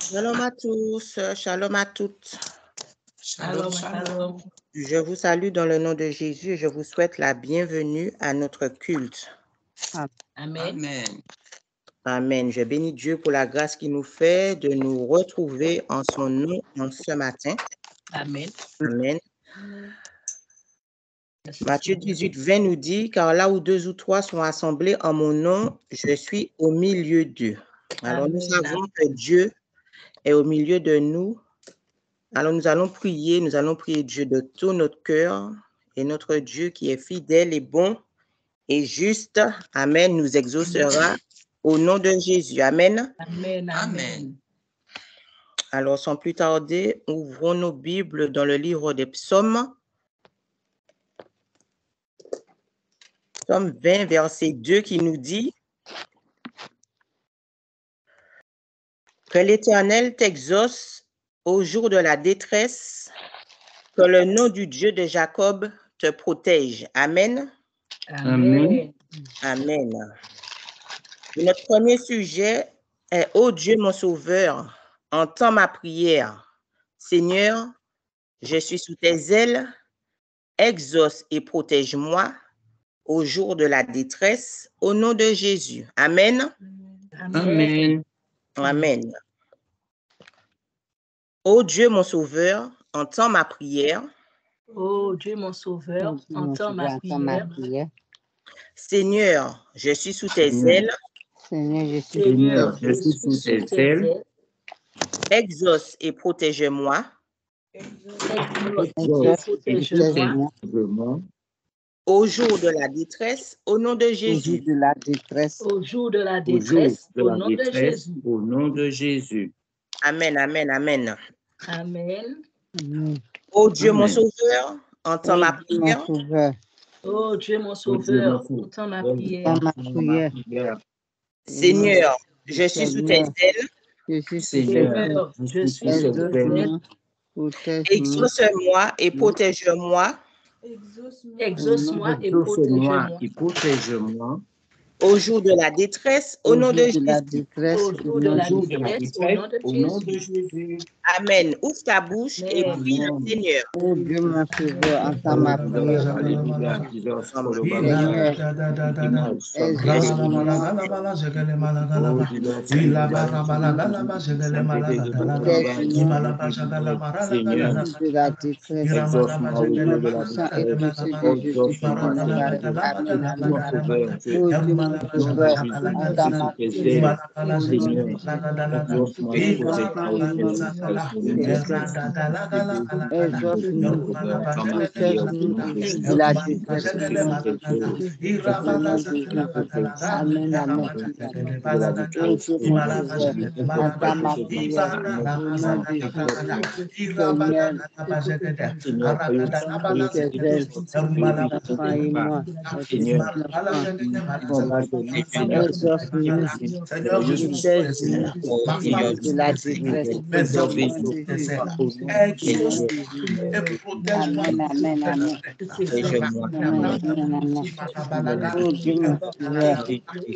Shalom à tous, shalom à toutes. Shalom, shalom. Je vous salue dans le nom de Jésus et je vous souhaite la bienvenue à notre culte. Amen. Amen. Amen. Je bénis Dieu pour la grâce qu'il nous fait de nous retrouver en son nom en ce matin. Amen. Amen. Matthieu 18, 20 nous dit, car là où 2 ou 3 sont assemblés en mon nom, je suis au milieu d'eux. Alors Amen. nous savons que Dieu est au milieu de nous. Alors nous allons prier Dieu de tout notre cœur et notre Dieu qui est fidèle et bon et juste, Amen, nous exaucera au nom de Jésus. Amen. Amen. Amen. Alors sans plus tarder, ouvrons nos Bibles dans le livre des Psaumes. Psaume 20, verset 2 qui nous dit que l'Éternel t'exauce au jour de la détresse, que le nom du Dieu de Jacob te protège. Amen. Amen. Amen. Et notre premier sujet est « Ô Dieu mon sauveur, entends ma prière. Seigneur, je suis sous tes ailes, exauce et protège-moi au jour de la détresse, au nom de Jésus. » Amen. Amen. Amen. Ô Dieu mon sauveur, entends ma prière. Oh Dieu mon sauveur, entends ma prière. Seigneur, je suis sous tes ailes, Seigneur, je suis sous tes ailes. exauce et protège-moi Exauce et protège-moi au jour de la détresse, au nom de Jésus. Au jour de la au jour détresse, de au la nom de détresse, Jésus. au nom de Jésus. Amen, amen, amen. Amen. Ô Dieu mon Amen. sauveur, entends ma prière. Oh Dieu mon Ô Dieu, mon sauveur, sauveur, entends ma prière. entends ma prière. Seigneur, je suis sous tes ailes, Seigneur, je suis sous tes ailes. exauce-moi et protège-moi Exauce-moi et Exauce-moi protège-moi. et protège-moi au jour de la détresse, au nom de Jésus. Au jour de au la jour de la détresse, au nom détresse, de au nom de Jésus. Jésus. Amen. Ouvre ta bouche et Amen. prie le Amen. Seigneur. Oh Dieu, mon sauveur, entends ma prière. Alléluia. Jesus, Seigneur, Seigneur, de la détresse, exauce-moi au jour de la puissant et détresse. précieux de Jésus-Christ Exauce-moi, de Seigneur. Nazareth. Amen, Mon amen. sauveur, Oh Dieu, mon sauveur, je entends suis sous ma tes prière. ailes. Au nom Seigneur, de exauce-moi et Jésus, protège-moi au jour de la détresse. Au nom de Jésus. exauce-nous, Entends ma prière au protège-nous nom de au jour de la Jésus. détresse. Je suis sous tes ailes. Au nom Exauce-moi de et Jésus. protège-moi Amen, amen. au jour de la Oh détresse. Dieu, Au mon nom de sauveur, Jésus. entends Exauce-moi et ma protège-moi. prière. Au nom de Au nom de Jésus. Jésus, Exauce-moi. Seigneur, Seigneur, soyez sous tes ailes, soyez mes visité enfants par et grâce. moi, mes Seigneur, petits-enfants, nous pardonnez, Seigneur, exauce-nous, glorieux, protège-nous Oh au Seigneur, jour de la détresse. Au préservez nom nos de Jésus. au nom Au de nom Jésus. de Jésus. Amen, amen, amen. Protège-moi, Amen, Seigneur. amen, amen. Seigneur, Oh Dieu, mon sauveur,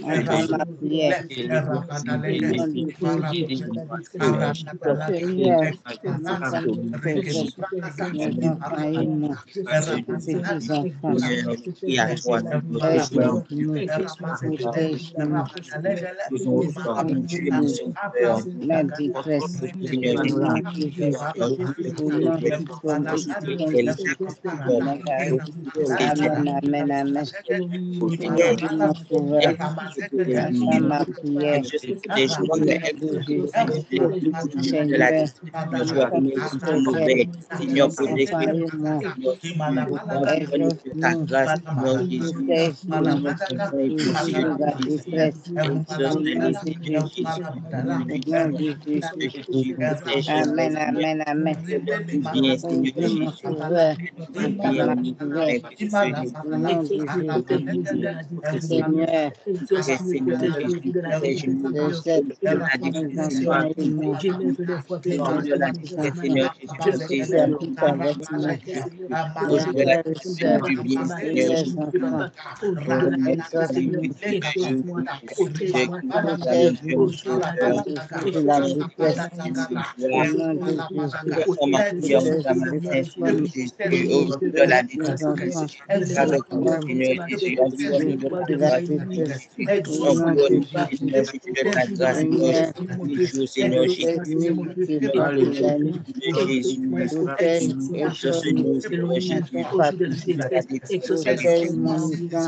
entends ma prière. délivre-moi, Au nom de Jésus. délivre-moi, Seigneur. Seigneur, délivrant de tes ailes, mes enfants et moi, mes petits-enfants, Seigneur, nous prions à toi, notre Seigneur. exauce-nous, protège-nous, Mon Dieu, mon exauce-nous, sauveur. la détresse. Seigneur, Au nom de Jésus. Au nom suprême et suprême de Jésus de Nazareth. Amen, amen, amen. Oh Dieu, mon sauveur, entends ma prière. Au nom de Jésus. Seigneur, sous tes ailes, Seigneur, mes pour enfants décrire, et moi, Seigneur, nous avons besoin de ta exauce-nous, grâce, Seigneur Jésus. protège-nous Nous avons besoin au et nom Amen, amen, amen. Dieu mon sauveur, entends ma prière. Au nom de Jésus, Seigneur, de cette enfants et moi, habite avec moi, mes frères et sœurs et les enfants. Protège-nous de la détresse. Au nom de Jésus, téléphone, mes enfants, au nom de la détresse. Au nom de Jésus, Seigneur, protège-nous du mal de l'ennemi. Protège et sauve-nous dans ton papier. Protège mon mission,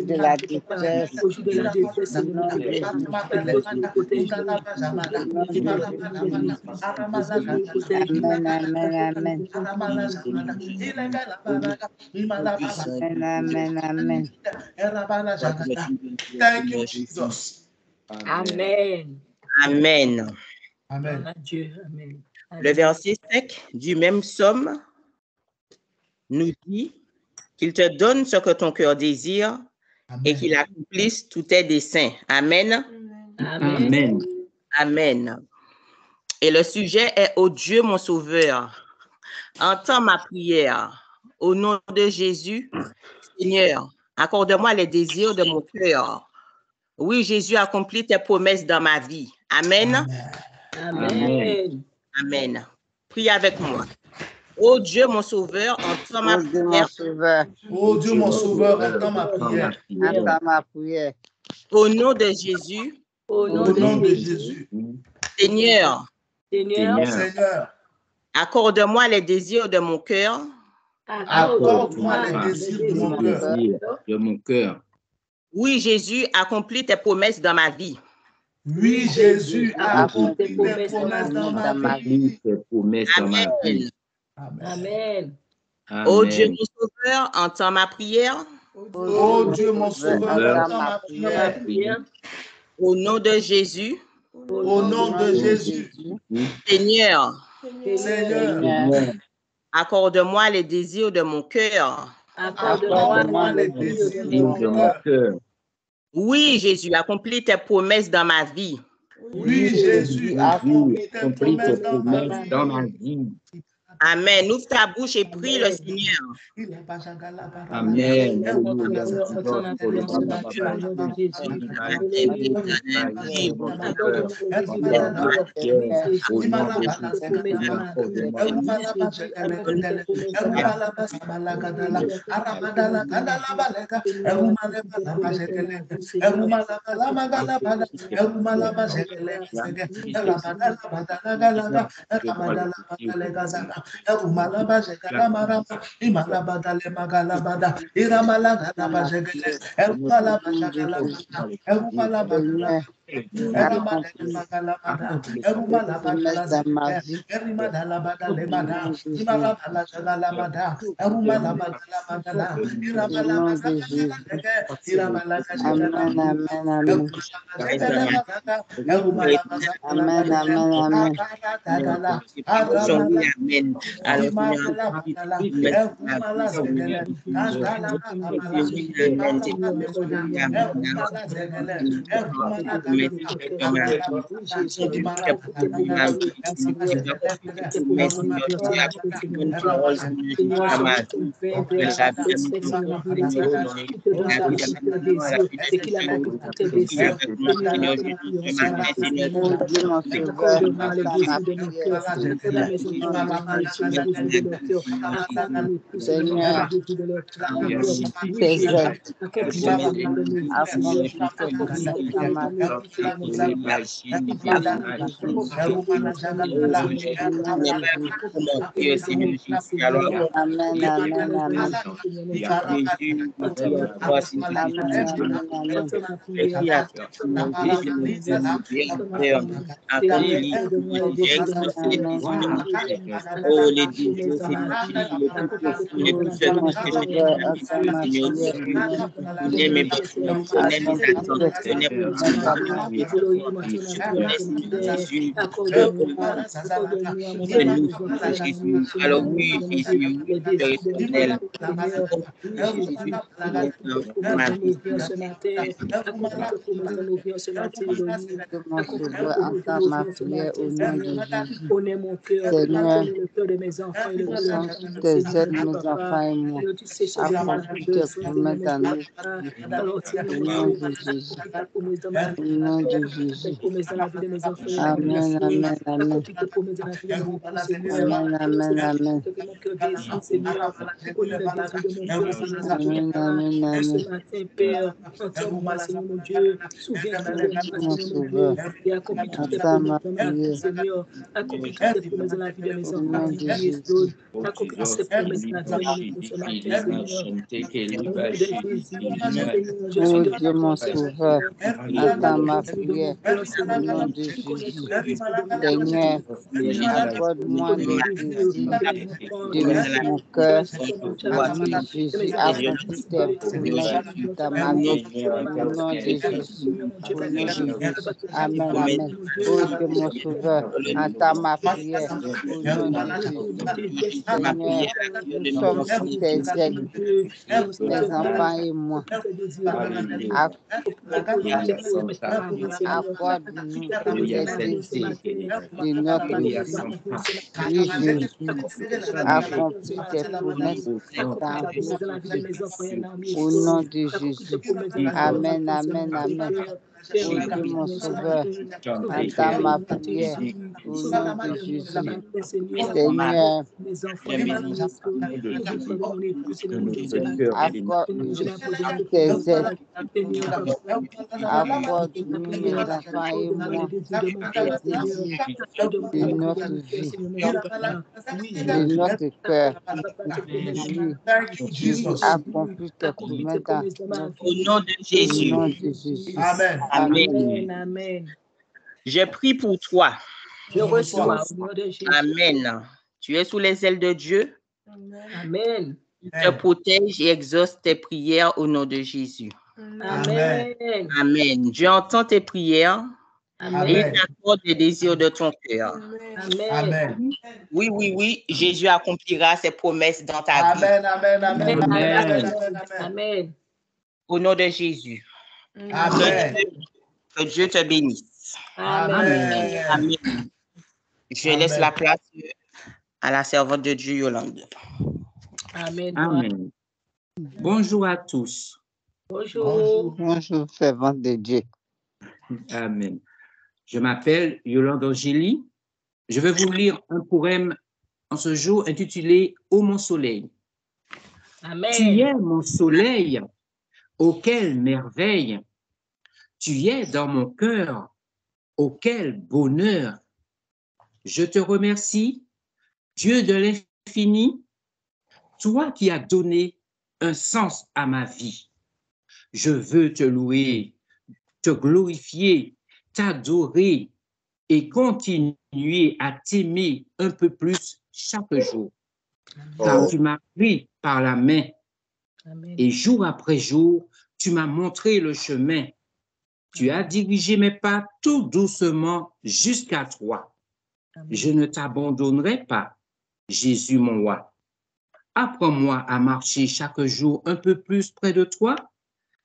de la détresse. Amen, amen, amen. Amen, amen, amen. Thank you, Jesus. Amen. Amen. Amen. Dieu, amen. Le verset 5 du même psaume nous dit qu'il te donne ce que ton cœur désire et qu'il accomplisse tous tes desseins. Amen. Amen. Amen. Et le sujet est « Ô Dieu, mon sauveur, entends ma prière. Au nom de Jésus, Seigneur, Accorde-moi les désirs de mon cœur. Oui, Jésus, accomplis tes promesses dans ma vie. Amen. Amen. Amen. Prie avec moi. Ô Dieu, mon sauveur, entends ma Oh Dieu, mon prière. sauveur, Oh Dieu, mon sauveur, entends ma prière. entends ma prière. Au nom de Jésus, Au nom Au nom de de Jésus, Jésus, Seigneur, Seigneur, accorde-moi les désirs de mon cœur. accorde-moi les désirs de mon cœur. De mon cœur. Oui, Jésus, accomplis tes promesses dans ma vie. Oui, Jésus, accomplis tes promesses promesses dans ma vie. Accomplis tes promesses dans ma vie. Amen. Ô Dieu, Amen. mon sauveur, entends ma prière. Oh Dieu, mon sauveur, entends ma prière. Au nom de Jésus, Au nom de Jésus, Seigneur, Seigneur, accorde-moi les désirs de mon cœur. accorde-moi les désirs de mon cœur. Oui, Jésus, accomplis tes promesses dans ma vie. Oui, Jésus, accomplis tes promesses dans ma vie. Dans ma vie. Amen. Ouvre ta bouche et prie le Seigneur. Amen. Oh, les désirs, les plus profonds, les plus secrets que j'ai Seigneur Jésus, connais mes besoins, connais mes attentes, connais mon désir. Je connais, Seigneur Jésus, le besoin. C'est nous, Seigneur Jésus. Alors oui, Jésus, oui, Père éternel, Jésus, dans ma vie, Entends ma prière au nom de Jésus. Connais mon cœur, Seigneur, le cœur de mes enfants et le cœur de sans tes aides, mes enfants et moi, accomplis tes promesses dans nos vies. Au nom de Jésus. Au nom de Jésus. Amen, amen, amen. Amen, amen, amen. Amen, amen, amen. Ce matin, Père, entends-moi, Seigneur mon Dieu, souviens-toi de moi, Mon Seigneur mon sauveur, Dieu, et accomplis toutes tes entends ma promesses dans ma vie, prière. Seigneur. Accomplis toutes tes promesses dans la vie de mes Au enfants, nom vie de de Jésus. Claude. Accomplis toutes tes promesses dans la vie de mon époux ce matin, Seigneur. Au nom de Jésus, Seigneur, je suis Oh devant Dieu, mon toi, sauveur, Seigneur. entends ma Tu connais prière. mon cœur, Au Seigneur. nom de Tu connais Jésus. tous les désirs de mon cœur, Seigneur, Seigneur. accorde-moi Tu les connais les désirs désirs de mes enfants, de de mes mon époux, cœur. Seigneur. Tu as Oui, accompli de mes Jésus, attentes, accomplis tes Seigneur. promesses dans ma vie. Au nom de Jésus. Seigneur, mon Dieu, Au nom de Jésus. Papa, Amen, amen. Oh Dieu, mon sauveur, entends ma prière. Au nom de Jésus. Seigneur, nous sommes sous tes ailes, mes enfants et moi. Accorde-moi accorde-nous les désirs de notre vie. Oui, Jésus, accomplis tes promesses dans notre vie. Au nom de Jésus. Amen, amen, amen. Oh Dieu, mon Sauveur, entends ma prière au nom de Jésus. Seigneur, accorde-nous tes aides. Accorde-nous, mes enfants et moi, les désirs de notre vie, de notre cœur. Oui, accomplis tes promesses dans notre Au nom de vie. Au Jésus. nom de Jésus. Amen. Amen. Amen. Je prie pour toi. Je reçois au nom de Jésus. Amen. Tu es sous les ailes de Dieu. Amen. Il te protège et exauce tes prières au nom de Jésus. Amen. Amen. Dieu entend tes prières et Amen. t'accorde les désirs de ton cœur. Amen. Amen. Oui, oui, oui, Jésus accomplira ses promesses dans ta vie. Amen, amen, amen, amen, Amen. amen, amen. Amen. Au nom de Jésus. Amen. Que Dieu te bénisse. Amen. Amen. Je laisse la place à la servante de Dieu, Yolande. Amen. Amen. Bonjour à tous. Bonjour. Bonjour, servante de Dieu. Amen. Je m'appelle Yolande Angélie. Je vais vous lire un poème en ce jour intitulé « Ô mon soleil ». Amen. Tu es mon soleil, auquel merveille. Tu es dans mon cœur, auquel bonheur. Je te remercie, Dieu de l'infini, toi qui as donné un sens à ma vie. Je veux te louer, te glorifier, t'adorer et continuer à t'aimer un peu plus chaque jour. Car tu m'as pris par la main Amen. et jour après jour, tu m'as montré le chemin. Tu as dirigé mes pas tout doucement jusqu'à toi. Je ne t'abandonnerai pas, Jésus mon roi. Apprends-moi à marcher chaque jour un peu plus près de toi.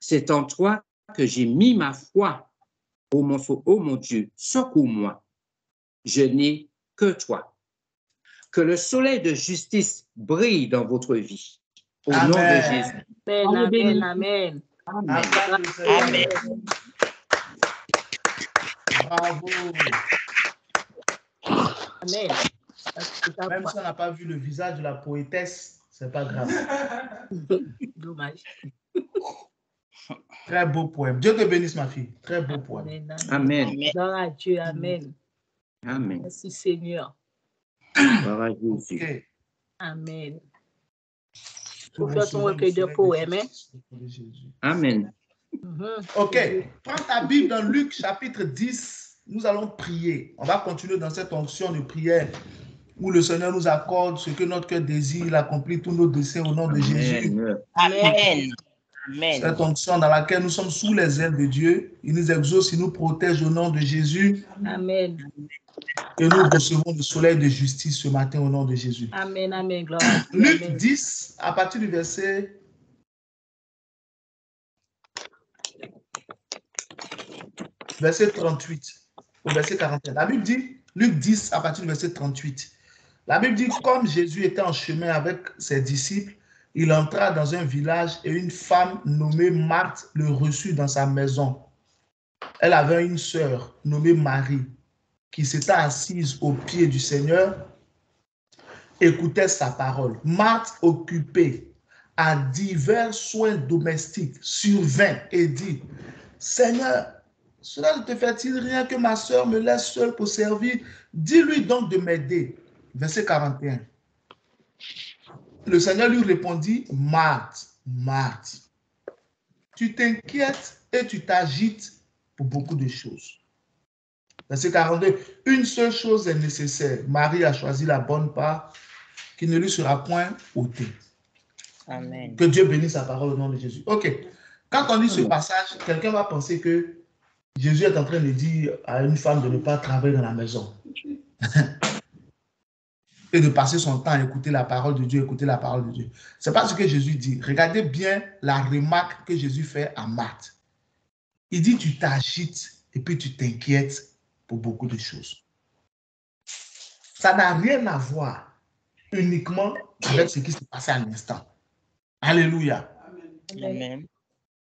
C'est en toi que j'ai mis ma foi. Ô mon Dieu, secours-moi. Je n'ai que toi. Que le soleil de justice brille dans votre vie. Au nom de Jésus. Amen. Amen. Amen. Amen. Bravo. Amen. Même si on n'a pas vu le visage de la poétesse, c'est pas grave. Dommage. Très beau poème. Dieu te bénisse, ma fille. Très beau poème. Amen. Gloire à Dieu. Amen. Amen. Merci Seigneur. Gloire à Jésus. Ok. Amen. Faut faire son recueil de poèmes. Amen. Ok. Prends ta Bible dans Luc chapitre 10. Nous allons prier. On va continuer dans cette onction de prière où le Seigneur nous accorde ce que notre cœur désire. Il accomplit tous nos désirs au nom de Jésus. Amen. Amen. Cette onction dans laquelle nous sommes sous les ailes de Dieu. Il nous exauce, il nous protège au nom de Jésus. Amen. Et nous recevons le soleil de justice ce matin au nom de Jésus. Amen. Amen. Gloire à Dieu. Luc Amen. 10, à partir du verset 38 au verset 41. La Bible dit, Luc 10, à partir du verset 38. La Bible dit, comme Jésus était en chemin avec ses disciples, il entra dans un village et une femme nommée Marthe le reçut dans sa maison. Elle avait une sœur nommée Marie qui s'était assise au pied du Seigneur, écoutait sa parole. Marthe, occupée à divers soins domestiques, survint et dit, Seigneur, cela ne te fait-il rien que ma sœur me laisse seule pour servir? Dis-lui donc de m'aider. Verset 41. Le Seigneur lui répondit, Marthe, Marthe, tu t'inquiètes et tu t'agites pour beaucoup de choses. Verset 42. Une seule chose est nécessaire. Marie a choisi la bonne part qui ne lui sera point ôtée. Amen. Que Dieu bénisse sa parole au nom de Jésus. Ok. Quand on lit ce passage, quelqu'un va penser que Jésus est en train de dire à une femme de ne pas travailler dans la maison et de passer son temps à écouter la parole de Dieu, écouter la parole de Dieu. Ce n'est pas ce que Jésus dit. Regardez bien la remarque que Jésus fait à Marthe. Il dit, tu t'agites et puis tu t'inquiètes pour beaucoup de choses. Ça n'a rien à voir uniquement avec ce qui s'est passé à l'instant. Alléluia. Amen.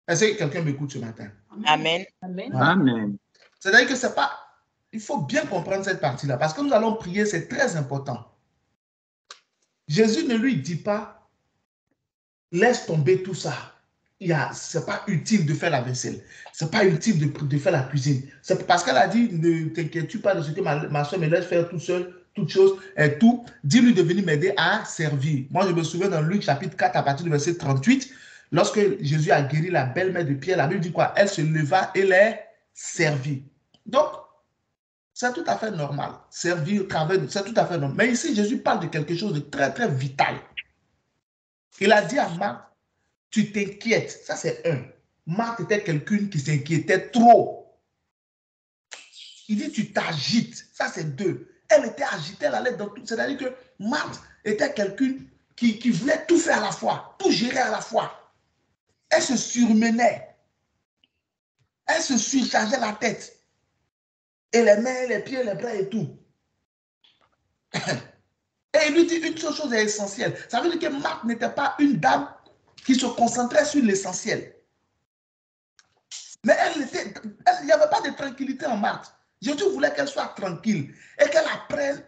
Est-ce que quelqu'un m'écoute ce matin? Amen. Amen. Amen. C'est-à-dire que c'est pas... Il faut bien comprendre cette partie-là, parce que nous allons prier, c'est très important. Jésus ne lui dit pas, laisse tomber tout ça. Ce n'est pas utile de faire la vaisselle. Ce n'est pas utile de faire la cuisine. C'est parce qu'elle a dit, ne t'inquiète pas de ce que ma soeur me laisse faire tout seul, toutes choses et tout. Dis-lui de venir m'aider à servir. Moi, je me souviens dans Luc chapitre 4, à partir du verset 38, lorsque Jésus a guéri la belle-mère de Pierre, la Bible dit quoi? Elle se leva et les servit. Donc, c'est tout à fait normal. Servir, travailler, c'est tout à fait normal. Mais ici, Jésus parle de quelque chose de très, très vital. Il a dit à Marthe, tu t'inquiètes. Ça, c'est un. Marthe était quelqu'un qui s'inquiétait trop. Il dit, tu t'agites. Ça, c'est deux. Elle était agitée, elle allait dans tout. C'est-à-dire que Marthe était quelqu'un qui voulait tout faire à la fois, tout gérer à la fois. Elle se surmenait. Elle se surchargeait la tête. Et les mains, les pieds, les bras et tout. Et il lui dit une seule chose est essentielle. Ça veut dire que Marthe n'était pas une dame qui se concentrait sur l'essentiel. Mais il n'y avait pas de tranquillité en Marthe. Jésus voulait qu'elle soit tranquille et qu'elle apprenne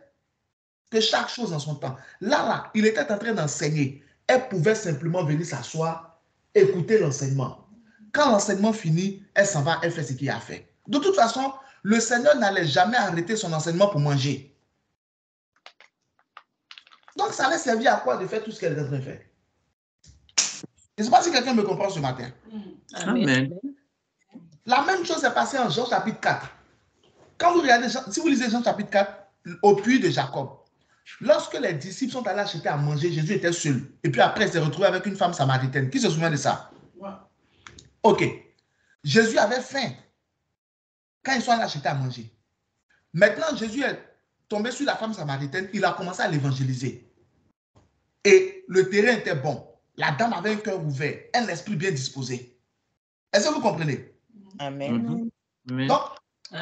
que chaque chose en son temps. Là, il était en train d'enseigner. Elle pouvait simplement venir s'asseoir, écouter l'enseignement. Quand l'enseignement finit, elle s'en va, elle fait ce qu'il a fait. De toute façon, le Seigneur n'allait jamais arrêter son enseignement pour manger. Donc, ça allait servir à quoi de faire tout ce qu'elle est en train de faire? Je ne sais pas si quelqu'un me comprend ce matin. Amen. La même chose est passée en Jean chapitre 4. Quand vous regardez, si vous lisez Jean chapitre 4, au puits de Jacob, lorsque les disciples sont allés acheter à manger, Jésus était seul. Et puis après, il s'est retrouvé avec une femme samaritaine. Qui se souvient de ça? Ok. Jésus avait faim quand ils sont allés acheter à manger. Maintenant, Jésus est tombé sur la femme samaritaine. Il a commencé à l'évangéliser. Et le terrain était bon. La dame avait un cœur ouvert, un esprit bien disposé. Est-ce que vous comprenez? Amen. Donc,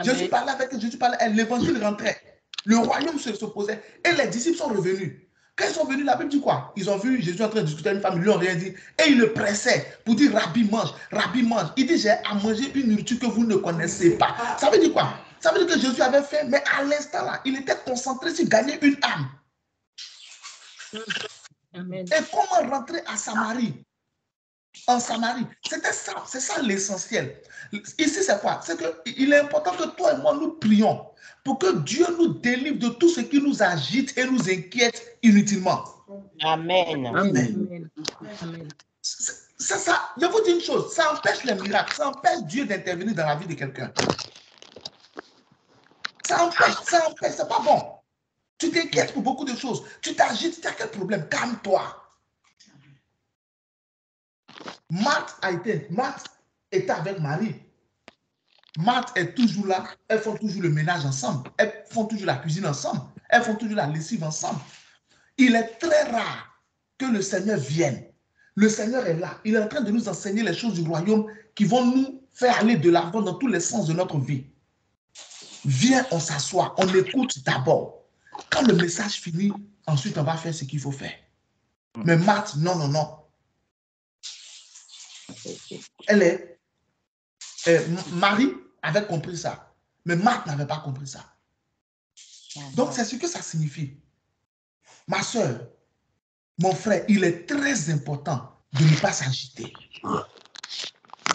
Jésus parlait avec elle, Jésus parlait, l'évangile rentrait. Le royaume se posait. Et les disciples sont revenus. Quand ils sont venus, la Bible dit quoi? Ils ont vu Jésus en train de discuter avec une femme, ils lui ont rien dit. Et ils le pressaient pour dire, Rabbi, mange, Rabbi, mange. Il dit, j'ai à manger une nourriture que vous ne connaissez pas. Ça veut dire quoi? Ça veut dire que Jésus avait faim, mais à l'instant là, il était concentré sur gagner une âme. Amen. Et comment rentrer à Samarie? En Samarie, c'était ça, c'est ça l'essentiel. Ici, c'est quoi? C'est qu'il est important que toi et moi, nous prions pour que Dieu nous délivre de tout ce qui nous agite et nous inquiète inutilement. Amen. Amen. Amen. C'est ça, je vous dis une chose, ça empêche les miracles, ça empêche Dieu d'intervenir dans la vie de quelqu'un. Ça empêche, c'est pas bon. Tu t'inquiètes pour beaucoup de choses, tu t'agites, tu as quel problème? Calme-toi. Marthe était avec Marie. Marthe est toujours là. Elles font toujours le ménage ensemble. Elles font toujours la cuisine ensemble. Elles font toujours la lessive ensemble. Il est très rare que le Seigneur vienne. Le Seigneur est là. Il est en train de nous enseigner les choses du royaume qui vont nous faire aller de l'avant dans tous les sens de notre vie. Viens, on s'assoit, on écoute d'abord. Quand le message finit, ensuite on va faire ce qu'il faut faire. Mais Marthe, non. Marie avait compris ça, mais Marthe n'avait pas compris ça. Donc, c'est ce que ça signifie. Ma soeur, mon frère, il est très important de ne pas s'agiter.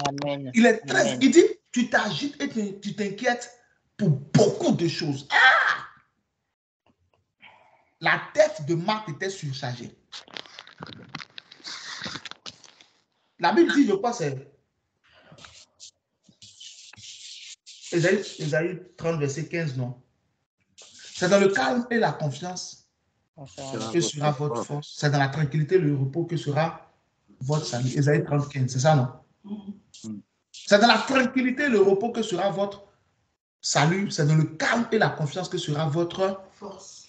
Amen. Il dit, tu t'agites et tu t'inquiètes pour beaucoup de choses. La tête de Marthe était surchargée. La Bible dit, je crois, c'est Ésaïe 30, verset 15, non? C'est dans le calme et la confiance que sera votre force. C'est dans la tranquillité et le repos que sera votre salut. Ésaïe 30, 15, c'est ça, non? C'est dans la tranquillité et le repos que sera votre salut. C'est dans le calme et la confiance que sera votre force.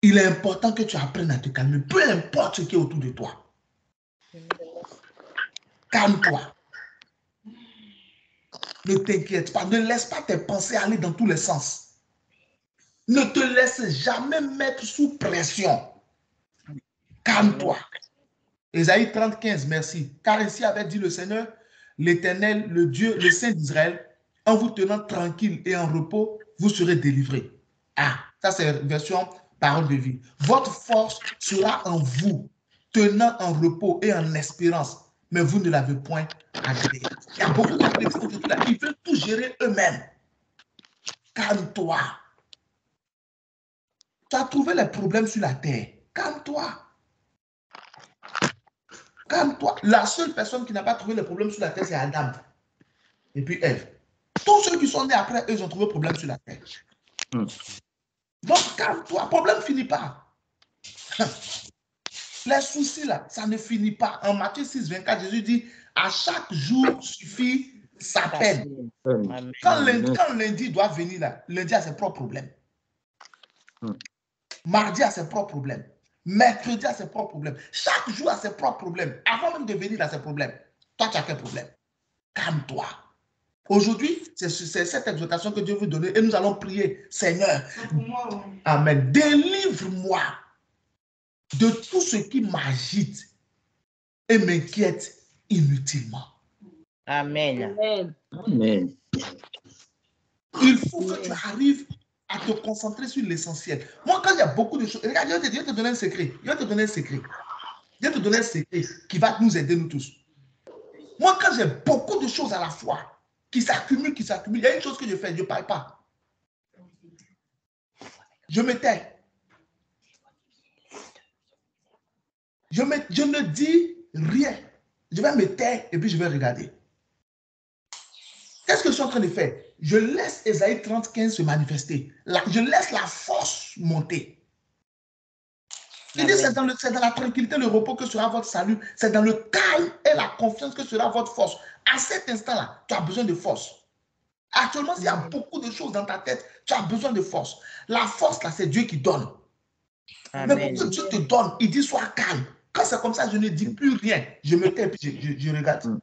Il est important que tu apprennes à te calmer, peu importe ce qui est autour de toi. Calme-toi. Ne t'inquiète pas. Ne laisse pas tes pensées aller dans tous les sens. Ne te laisse jamais mettre sous pression. Calme-toi. Ésaïe 30, 15, merci. Car ainsi avait dit le Seigneur, l'Éternel, le Dieu, le Saint d'Israël, en vous tenant tranquille et en repos, vous serez délivrés. Ah, ça c'est version parole de vie. Votre force sera en vous, tenant en repos et en espérance, mais vous ne l'avez point agréé. Il y a beaucoup de chrétiens là, ils veulent tout gérer eux-mêmes. Calme-toi. Tu as trouvé les problèmes sur la terre. Calme-toi. Calme-toi. La seule personne qui n'a pas trouvé les problèmes sur la terre, c'est Adam. Et puis Ève. Tous ceux qui sont nés après, eux, ils ont trouvé problème sur la terre. Donc, calme-toi. Le problème ne finit pas. Les soucis, là, ça ne finit pas. En Matthieu 6, 24, Jésus dit, à chaque jour suffit sa peine. Quand lundi doit venir, là, lundi a ses propres problèmes. Mardi a ses propres problèmes. Mercredi a ses propres problèmes. Chaque jour a ses propres problèmes. Avant même de venir, il a ses problèmes. Toi, tu as quel problème? Calme-toi. Aujourd'hui, c'est cette exhortation que Dieu veut donner et nous allons prier. Seigneur, amen, délivre-moi de tout ce qui m'agite et m'inquiète inutilement. Amen. Amen. Il faut que tu arrives à te concentrer sur l'essentiel. Moi, quand il y a beaucoup de choses, regarde, je vais te donner un secret. Je vais te donner un secret. Je vais te donner un secret qui va nous aider, nous tous. Moi, quand j'ai beaucoup de choses à la fois, qui s'accumulent, il y a une chose que je fais, je ne parle pas. Je me tais. Je ne dis rien. Je vais me taire et puis je vais regarder. Qu'est-ce que je suis en train de faire? Je laisse Ésaïe 30, 15 se manifester. Je laisse la force monter. Il dit, c'est dans la tranquillité, le repos que sera votre salut. C'est dans le calme et la confiance que sera votre force. À cet instant-là, tu as besoin de force. Actuellement, s'il y a beaucoup de choses dans ta tête, tu as besoin de force. La force, là, c'est Dieu qui donne. Amen. Mais pour que Dieu te donne, il dit, sois calme. Quand c'est comme ça, je ne dis plus rien. Je me tais et puis je regarde.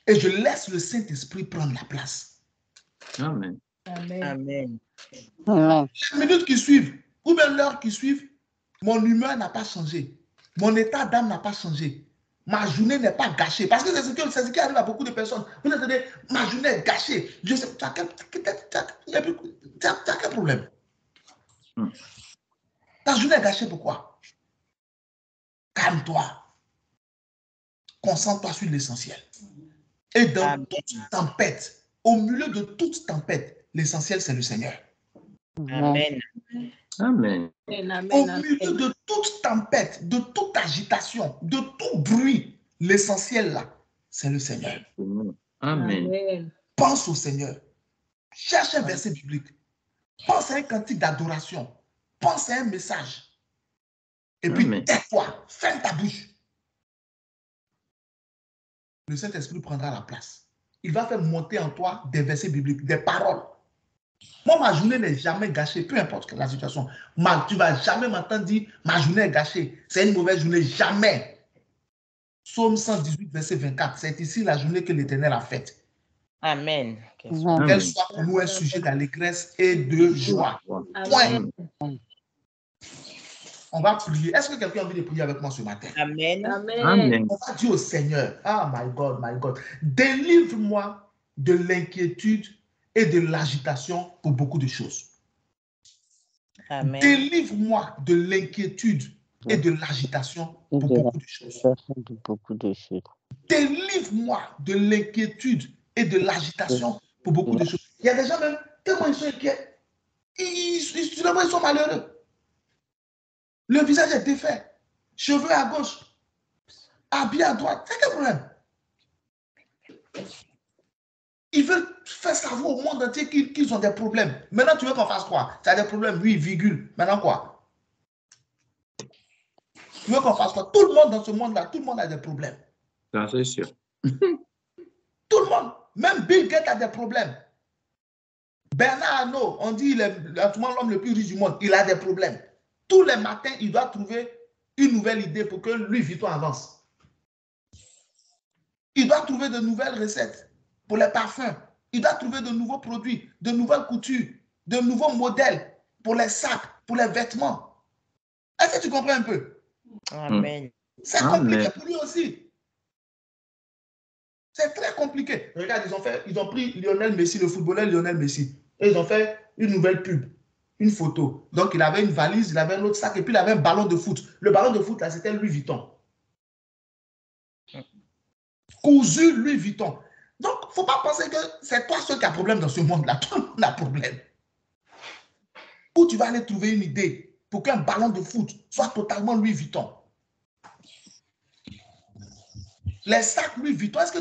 Et je laisse le Saint-Esprit prendre la place. Amen. Amen. Les minutes qui suivent, ou bien l'heure qui suivent, mon humeur n'a pas changé. Mon état d'âme n'a pas changé. Ma journée n'est pas gâchée. Parce que c'est ce qui arrive à beaucoup de personnes. Vous entendez, ma journée est gâchée. Je sais, tu as quel problème? Ta journée est gâchée, pourquoi? Calme-toi. Concentre-toi sur l'essentiel. Et dans toute tempête, au milieu de toute tempête, l'essentiel, c'est le Seigneur. Amen. Amen. Au milieu de toute tempête, de toute agitation, de tout bruit, l'essentiel là, c'est le Seigneur. Amen. Pense au Seigneur. Cherche un verset biblique. Pense à un cantique d'adoration. Pense à un message. Et puis, tais-toi. Ferme ta bouche. Le Saint-Esprit prendra la place. Il va faire monter en toi des versets bibliques, des paroles. Moi, ma journée n'est jamais gâchée, peu importe la situation. Tu ne vas jamais m'entendre dire ma journée est gâchée. C'est une mauvaise journée. Jamais. Psaume 118, verset 24. C'est ici la journée que l'Éternel a faite. Amen. Qu'elle soit pour nous un sujet d'allégresse et de joie. Point. On va prier. Est-ce que quelqu'un a envie de prier avec moi ce matin? Amen. Amen. On va dire au Seigneur, ah my God, délivre-moi de l'inquiétude et de l'agitation pour beaucoup de choses. Amen. Délivre-moi de l'inquiétude et de l'agitation pour beaucoup de choses. Délivre-moi de l'inquiétude et de l'agitation pour beaucoup de choses. Il y a des gens même, tellement ils sont inquiets, ils sont malheureux. Le visage est défait, cheveux à gauche, habillé à droite. C'est quel problème? Ils veulent faire savoir au monde entier qu'ils ont des problèmes. Maintenant, tu veux qu'on fasse quoi? Tu as des problèmes, oui, virgule. Maintenant quoi? Tu veux qu'on fasse quoi? Tout le monde dans ce monde-là, tout le monde a des problèmes. Ça, c'est sûr. Tout le monde. Même Bill Gates a des problèmes. Bernard Arnault, on dit il est l'homme le plus riche du monde. Il a des problèmes. Tous les matins, il doit trouver une nouvelle idée pour que lui, Vuitton, avance. Il doit trouver de nouvelles recettes pour les parfums. Il doit trouver de nouveaux produits, de nouvelles coutures, de nouveaux modèles pour les sacs, pour les vêtements. Est-ce que tu comprends un peu? Amen. C'est compliqué pour lui aussi. C'est très compliqué. Regarde, ils ont pris Lionel Messi, le footballeur Lionel Messi, et ils ont fait une nouvelle pub, une photo. Donc, il avait une valise, il avait un autre sac, et puis il avait un ballon de foot. Le ballon de foot, là, c'était Louis Vuitton. Cousu Louis Vuitton. Donc, il ne faut pas penser que c'est toi seul qui as problème dans ce monde-là. Tout le monde a problème. Où tu vas aller trouver une idée pour qu'un ballon de foot soit totalement Louis Vuitton? Les sacs Louis Vuitton, est-ce que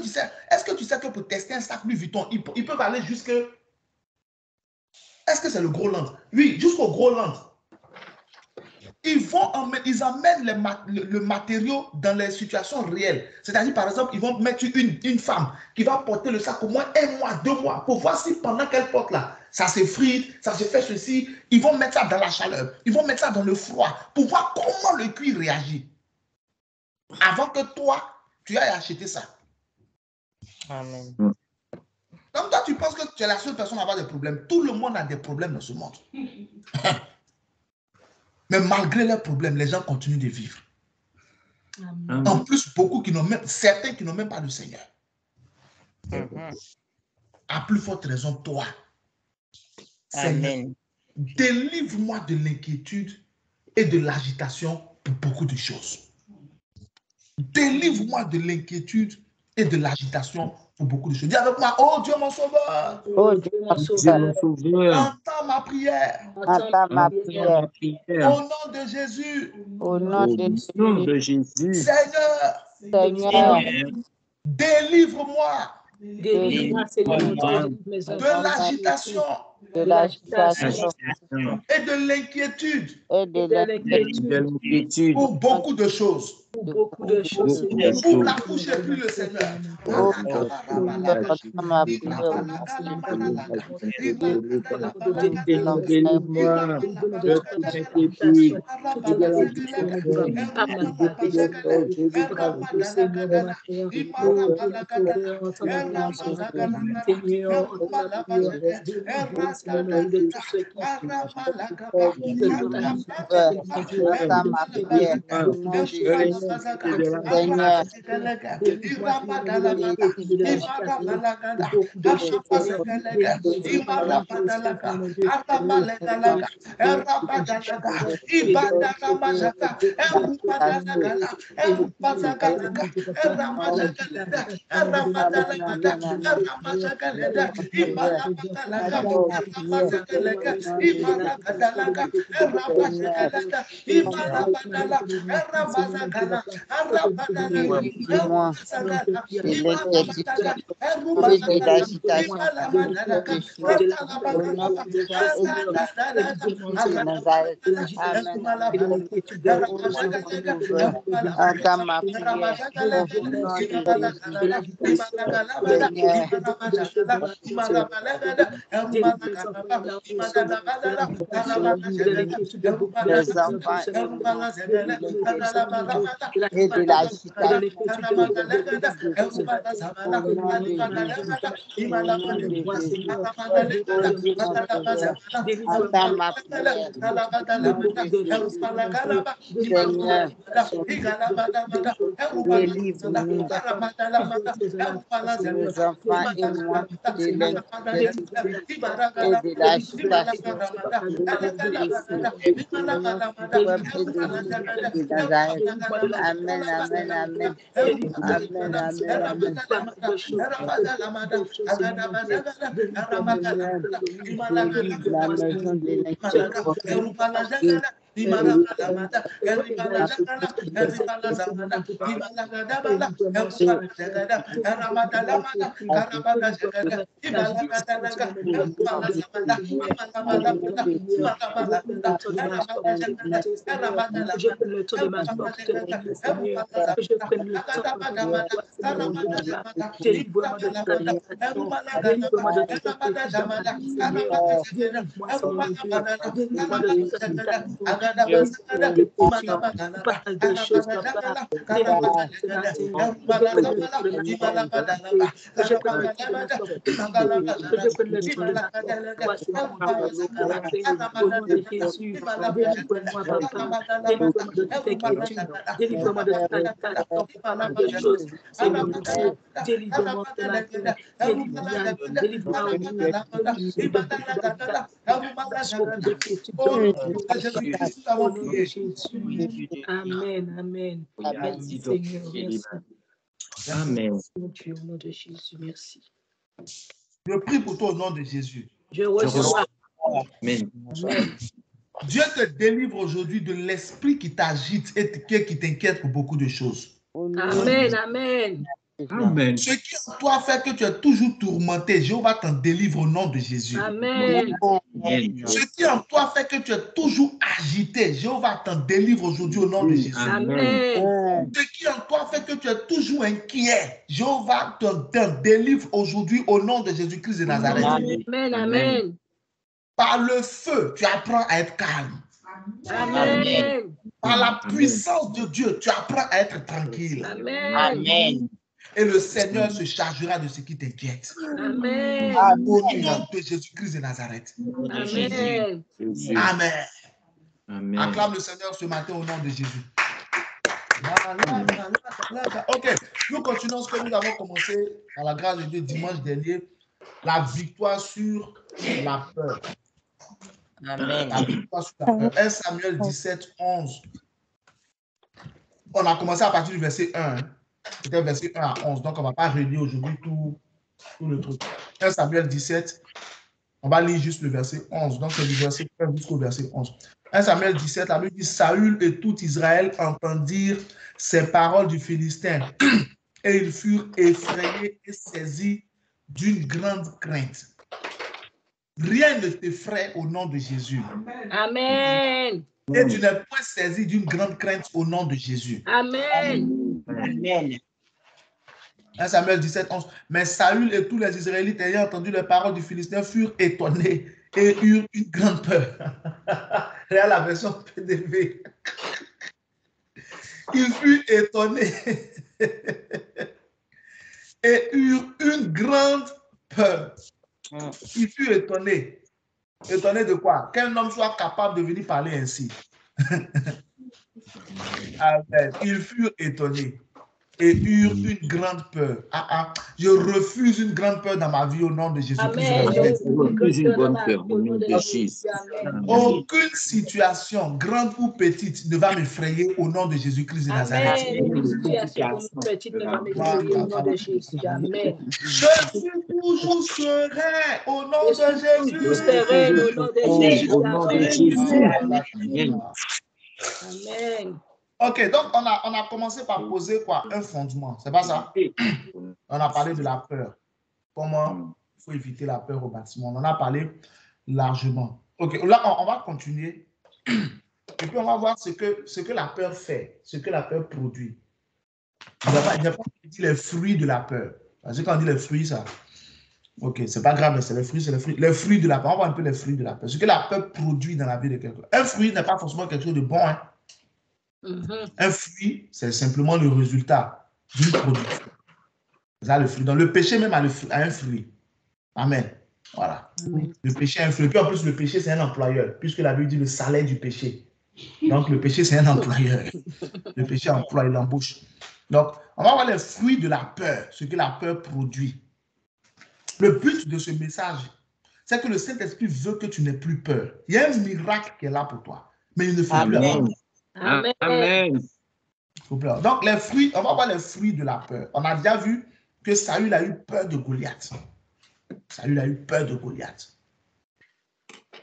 tu sais que pour tester un sac Louis Vuitton, ils peuvent aller jusque... Est-ce que c'est le Groland? Oui, jusqu'au Groland. Ils amènent le matériau dans les situations réelles. C'est-à-dire, par exemple, ils vont mettre une femme qui va porter le sac au moins 1 mois, 2 mois, pour voir si pendant qu'elle porte là, ça s'effrite, ça se fait ceci. Ils vont mettre ça dans la chaleur, ils vont mettre ça dans le froid, pour voir comment le cuir réagit. Avant que toi, tu ailles acheter ça. Amen. Donc toi, tu penses que tu es la seule personne à avoir des problèmes. Tout le monde a des problèmes dans ce monde. Mais malgré leurs problèmes, les gens continuent de vivre. Amen. En plus, certains qui n'ont même pas de Seigneur. À plus forte raison, toi. Seigneur, délivre-moi de l'inquiétude et de l'agitation pour beaucoup de choses. Délivre-moi de l'inquiétude et de l'agitation pour beaucoup de choses. Dis avec moi, oh Dieu mon sauveur. Oh Dieu mon sauveur. Entends ma prière. Entends ma prière. Au nom de Jésus. Au nom de Jésus. Seigneur. Seigneur. Délivre-moi de l'agitation et de l'inquiétude pour beaucoup de choses. Beaucoup de choses. Pour la couche et puis le Seigneur. Délivre-moi, papa. Délivre-moi de toute inquiétude. Délivre-moi de toute agitation. De choses, Seigneur mon Dieu. Délivre-moi ce matin. Délivre-moi. Délivre-moi au mieux. Beaucoup de quiétude dans le au nom de Jésus. Amen. Amen. Merci Seigneur. Merci. Amen. Mon Dieu, au nom de Jésus. Merci. Je prie pour toi au nom de Jésus. Je reçois. Amen. Amen. Dieu te délivre aujourd'hui de l'esprit qui t'agite et qui t'inquiète pour beaucoup de choses. Amen. Amen. Amen. Ce qui en toi fait que tu es toujours tourmenté, Jéhovah t'en délivre au nom de Jésus. Amen. Ce qui en toi fait que tu es toujours agité, Jéhovah t'en délivre aujourd'hui au nom de Jésus. Amen. Ce qui en toi fait que tu es toujours inquiet, Jéhovah t'en délivre aujourd'hui au nom de Jésus-Christ de Nazareth. Amen. Amen. Par le feu, tu apprends à être calme. Amen. Par la puissance de Dieu, tu apprends à être tranquille. Amen. Et le Seigneur se chargera de ce qui t'inquiète. Amen. Au nom de Jésus-Christ de Nazareth. Amen. Amen. Amen. Acclame le Seigneur ce matin au nom de Jésus. Ok, nous continuons ce que nous avons commencé à la grâce de Dieu dimanche dernier, la victoire sur la peur. Amen. La victoire sur la peur. 1 Samuel 17, 11. On a commencé à partir du verset 1. C'était verset 1 à 11. Donc, on ne va pas relire aujourd'hui tout le truc. 1 Samuel 17, on va lire juste le verset 11. Donc, c'est du verset 1 jusqu'au verset 11. 1 Samuel 17, la Bible dit, Saül et tout Israël entendirent ces paroles du Philistin et ils furent effrayés et saisis d'une grande crainte. Rien ne t'effraie au nom de Jésus. Amen. Et tu n'es point saisi d'une grande crainte au nom de Jésus. Amen. Amen. 1 Samuel 17, 11. Mais Saül et tous les Israélites ayant entendu les paroles du Philistin furent étonnés et eurent une grande peur. Regarde la version PDV. Ils furent étonnés et eurent une grande peur. Ils furent étonnés. Étonnés de quoi? Qu'un homme soit capable de venir parler ainsi. Amen. Ils furent étonnés et eurent une grande peur. Je refuse une grande peur dans ma vie au nom de Jésus-Christ. Amen. Une bonne peur au nom de Jésus. Aucune situation, grande ou petite, ne va m'effrayer au nom de Jésus-Christ de Nazareth. Amen. Situation petite ne va m'effrayer au nom de Jésus. Amen. Je suis toujours serein au nom de Jésus. Toujours serein au nom de Jésus. Au nom de Jésus. Amen. Ok, donc on a commencé par poser quoi? Un fondement, c'est pas ça? On a parlé de la peur. Comment il faut éviter la peur au bâtiment. On en a parlé largement. Ok, là on va continuer. Et puis on va voir ce que la peur fait, ce que la peur produit. Il n'y a pas dit les fruits de la peur. Parce que quand on dit les fruits, ça... Ok, c'est pas grave, mais c'est les fruits, c'est les fruits. Les fruits de la peur, on voit un peu les fruits de la peur. Ce que la peur produit dans la vie de quelqu'un. Un fruit n'est pas forcément quelque chose de bon, hein. Un fruit, c'est simplement le résultat d'une production. C'est ça le fruit. Donc le péché même a un fruit. Amen. Voilà. Le péché a un fruit. Puis en plus, le péché, c'est un employeur, puisque la Bible dit le salaire du péché. Donc le péché, c'est un employeur. Le péché emploie, il embauche. Donc, on va voir les fruits de la peur, ce que la peur produit. Le but de ce message, c'est que le Saint-Esprit veut que tu n'aies plus peur. Il y a un miracle qui est là pour toi, mais il ne fait plus peur. Amen. Amen. Donc, les fruits, on va voir les fruits de la peur. On a déjà vu que Saül a eu peur de Goliath. Saül a eu peur de Goliath.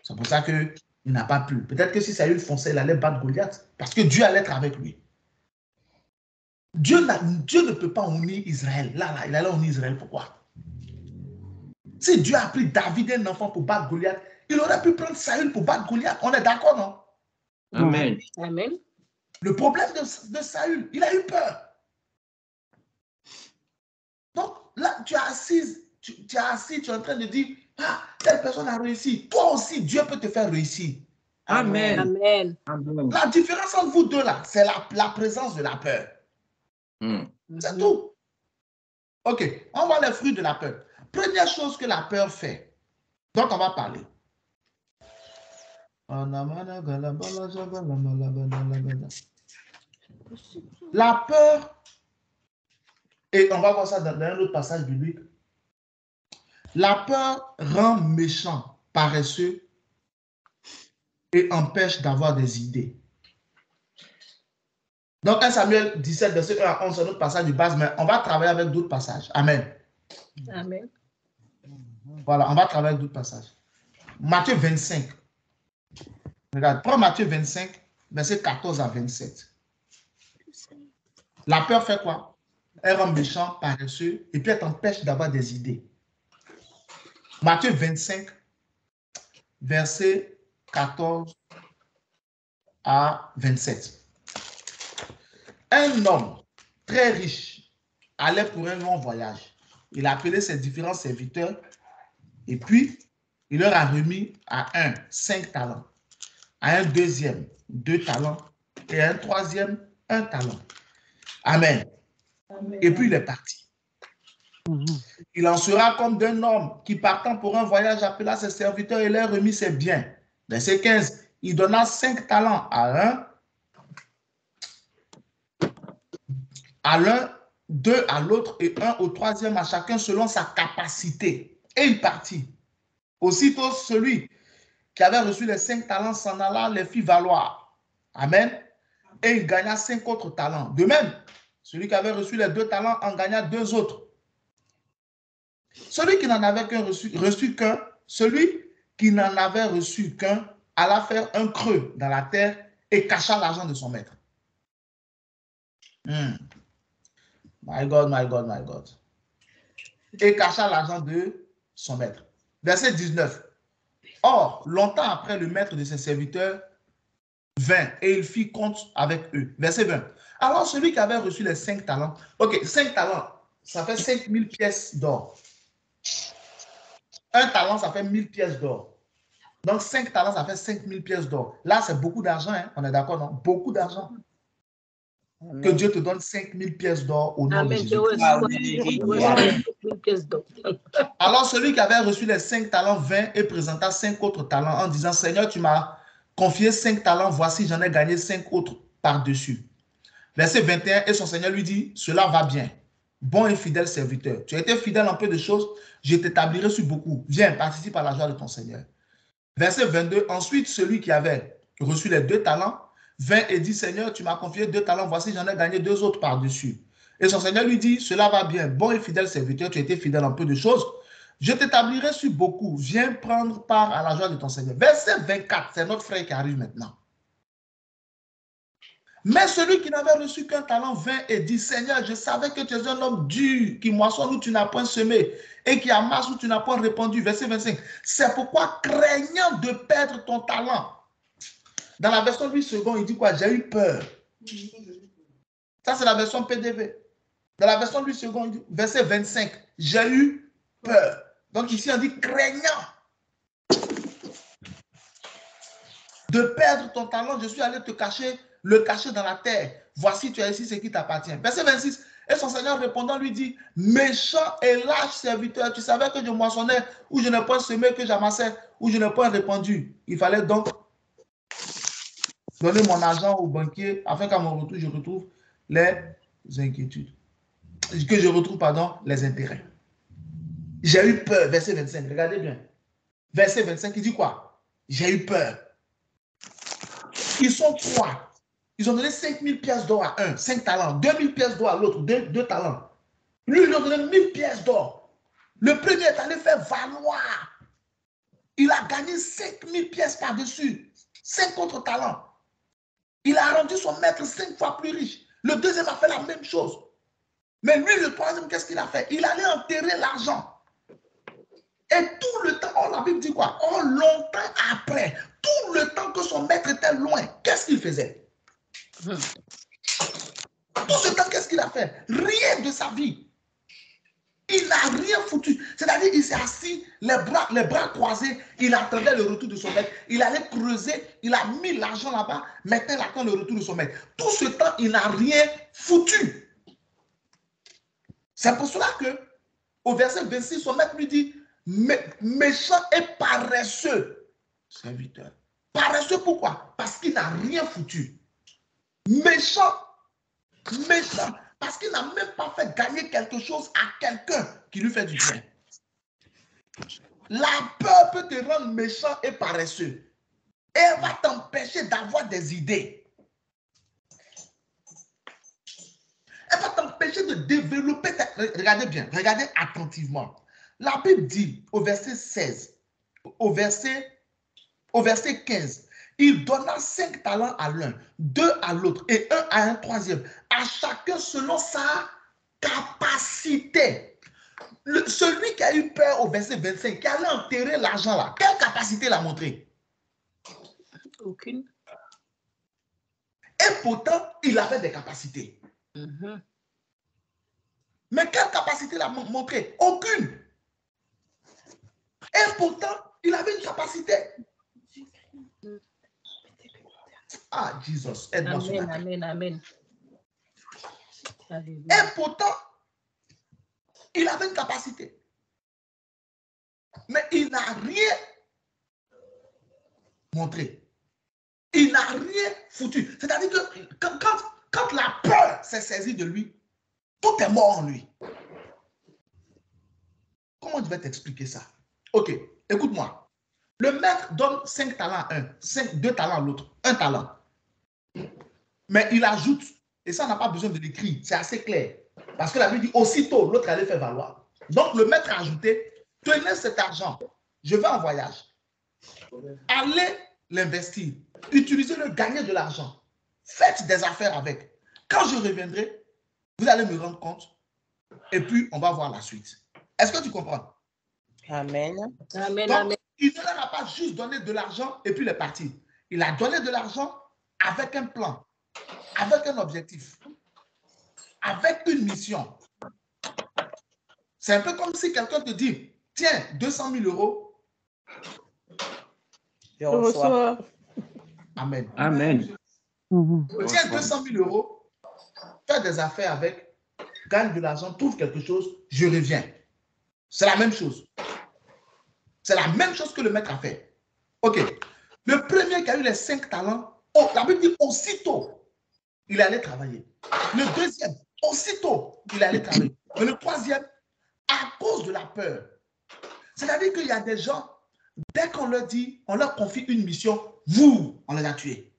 C'est pour ça qu'il n'a pas pu. Peut-être que si Saül fonçait, il allait battre Goliath, parce que Dieu allait être avec lui. Dieu ne peut pas unir Israël. Là, il allait unir Israël. Pourquoi? Si Dieu a pris David, un enfant, pour battre Goliath, il aurait pu prendre Saül pour battre Goliath. On est d'accord, non? Amen. Amen. Le problème de Saül, il a eu peur. Donc là, tu es assis, tu es en train de dire, ah, telle personne a réussi. Toi aussi, Dieu peut te faire réussir. Amen. Amen. Amen. La différence entre vous deux là, c'est la présence de la peur. C'est tout. Ok, on voit les fruits de la peur. Première chose que la peur fait. Donc on va parler. La peur, et on va voir ça dans un autre passage biblique. La peur rend méchant, paresseux et empêche d'avoir des idées. Donc 1 Samuel 17, verset 1 à 11, c'est notre passage de base, mais on va travailler avec d'autres passages. Amen. Amen. Voilà, on va travailler avec d'autres passages. Matthieu 25. Regarde, prends Matthieu 25, verset 14 à 27. La peur fait quoi? Elle rend méchant, paresseux, et puis elle t'empêche d'avoir des idées. Matthieu 25, verset 14 à 27. Un homme très riche allait pour un long voyage. Il a appelé ses différents serviteurs et puis il leur a remis à un 5 talents, à un deuxième 2 talents et à un troisième 1 talent. Amen. Amen. Et puis il est parti. Il en sera comme d'un homme qui partant pour un voyage appela ses serviteurs et leur remit ses biens. Verset 15. Il donna 5 talents à l'un, 2 à l'autre et 1 au troisième à chacun selon sa capacité. Et il partit. Aussitôt celui qui avait reçu les 5 talents s'en alla, les fit valoir. Amen. Et il gagna 5 autres talents. De même, celui qui avait reçu les 2 talents en gagna 2 autres. Celui qui n'en avait reçu qu'un, celui qui n'en avait reçu qu'un, alla faire un creux dans la terre et cacha l'argent de son maître. My God, my God, my God. Et cacha l'argent de son maître. Verset 19. Or, longtemps après, le maître de ses serviteurs vint et il fit compte avec eux. Verset 20. Alors, celui qui avait reçu les 5 talents, ok, 5 talents, ça fait 5000 pièces d'or. 1 talent, ça fait 1000 pièces d'or. Donc, 5 talents, ça fait 5000 pièces d'or. Là, c'est beaucoup d'argent, hein? On est d'accord, non? Beaucoup d'argent. Que Dieu te donne 5000 pièces d'or au nom de Jésus. Alors, celui qui avait reçu les 5 talents vint et présenta 5 autres talents en disant, Seigneur, tu m'as confié 5 talents, voici, j'en ai gagné 5 autres par-dessus. Verset 21, et son Seigneur lui dit, cela va bien, bon et fidèle serviteur. Tu as été fidèle en peu de choses, je t'établirai sur beaucoup. Viens, participe à la joie de ton Seigneur. Verset 22, ensuite, celui qui avait reçu les 2 talents vint et dit, Seigneur, tu m'as confié 2 talents, voici, j'en ai gagné 2 autres par-dessus. Et son Seigneur lui dit, cela va bien, bon et fidèle serviteur, tu as été fidèle en peu de choses, je t'établirai sur beaucoup, viens prendre part à la joie de ton Seigneur. Verset 24, c'est notre frère qui arrive maintenant. Mais celui qui n'avait reçu qu'un talent vint et dit, Seigneur, je savais que tu es un homme dur, qui moissonne où tu n'as point semé, et qui amasse où tu n'as point répandu. Verset 25. C'est pourquoi, craignant de perdre ton talent, dans la version 8 secondes, il dit quoi? J'ai eu peur. Ça, c'est la version PDV. Dans la version 8 secondes, il dit, verset 25, j'ai eu peur. Donc ici, on dit craignant de perdre ton talent, je suis allé te cacher, le cacher dans la terre. Voici, tu as ici ce qui t'appartient. Verset 26. Et son Seigneur répondant lui dit, méchant et lâche serviteur, tu savais que je moissonnais, où je n'ai pas semé, que j'amassais, où je n'ai pas répandu. Il fallait donc donner mon argent au banquier, afin qu'à mon retour, je retrouve les inquiétudes. Que je retrouve, pardon, les intérêts. J'ai eu peur, verset 25, regardez bien. Verset 25, il dit quoi? J'ai eu peur. Ils sont 3. Ils ont donné 5000 pièces d'or à un, 5 talents, 2000 pièces d'or à l'autre, 2 talents. Lui, il a donné 1000 pièces d'or. Le premier est allé faire valoir. Il a gagné 5000 pièces par-dessus, 5 autres talents. Il a rendu son maître 5 fois plus riche. Le deuxième a fait la même chose. Mais lui, le troisième, qu'est-ce qu'il a fait? Il allait enterrer l'argent. Et tout le temps, oh, la Bible dit quoi? Oh, longtemps après, tout le temps que son maître était loin, qu'est-ce qu'il faisait? Tout ce temps, qu'est-ce qu'il a fait? Rien de sa vie. Il n'a rien foutu. C'est-à-dire, il s'est assis, les bras croisés, il attendait le retour de son maître. Il allait creuser, il a mis l'argent là-bas, maintenant il attend le retour de son maître. Tout ce temps, il n'a rien foutu. C'est pour cela que, au verset 26, son maître lui dit, méchant et paresseux, serviteur. Paresseux pourquoi? Parce qu'il n'a rien foutu. Méchant, parce qu'il n'a même pas fait gagner quelque chose à quelqu'un qui lui fait du bien. La peur peut te rendre méchant et paresseux. Et elle va t'empêcher d'avoir des idées. Elle va t'empêcher de développer. Regardez bien, regardez attentivement. La Bible dit au verset 16, au verset 15, il donna 5 talents à l'un, 2 à l'autre et 1 à un troisième, à chacun selon sa capacité. Celui qui a eu peur au verset 25, qui allait enterrer l'argent là, quelle capacité l'a montré? Aucune. Et pourtant, il avait des capacités. Mais quelle capacité l'a montré? Aucune. Et pourtant, il avait une capacité. Ah, Jesus, aide-moi sur la terre. Amen, amen. Et pourtant, il avait une capacité. Mais il n'a rien montré. Il n'a rien foutu. C'est-à-dire que quand la peur s'est saisie de lui, tout est mort en lui. Comment je vais t'expliquer ça? Ok, écoute-moi. Le maître donne 5 talents à un, 2 talents à l'autre, 1 talent. Mais il ajoute, et ça n'a pas besoin de l'écrit, c'est assez clair. Parce que la Bible dit, aussitôt, l'autre allait faire valoir. Donc, le maître a ajouté, tenez cet argent, je vais en voyage. Allez l'investir, utilisez-le, gagnez de l'argent. Faites des affaires avec. Quand je reviendrai, vous allez me rendre compte, et puis on va voir la suite. Est-ce que tu comprends? Amen. Amen, Donc, amen. il ne leur a pas juste donné de l'argent et puis il est parti. Il a donné de l'argent avec un plan, avec un objectif, avec une mission. C'est un peu comme si quelqu'un te dit, tiens, 200 000 euros. Je reçois. Amen. Amen. Tiens, 200 000 euros, fais des affaires avec, gagne de l'argent, trouve quelque chose, je reviens. C'est la même chose. C'est la même chose que le maître a fait. Ok. Le premier qui a eu les 5 talents, la Bible dit aussitôt, il allait travailler. Le deuxième, aussitôt, il allait travailler. Mais le troisième, à cause de la peur. C'est-à-dire qu'il y a des gens, dès qu'on leur dit, on leur confie une mission, on les a tués.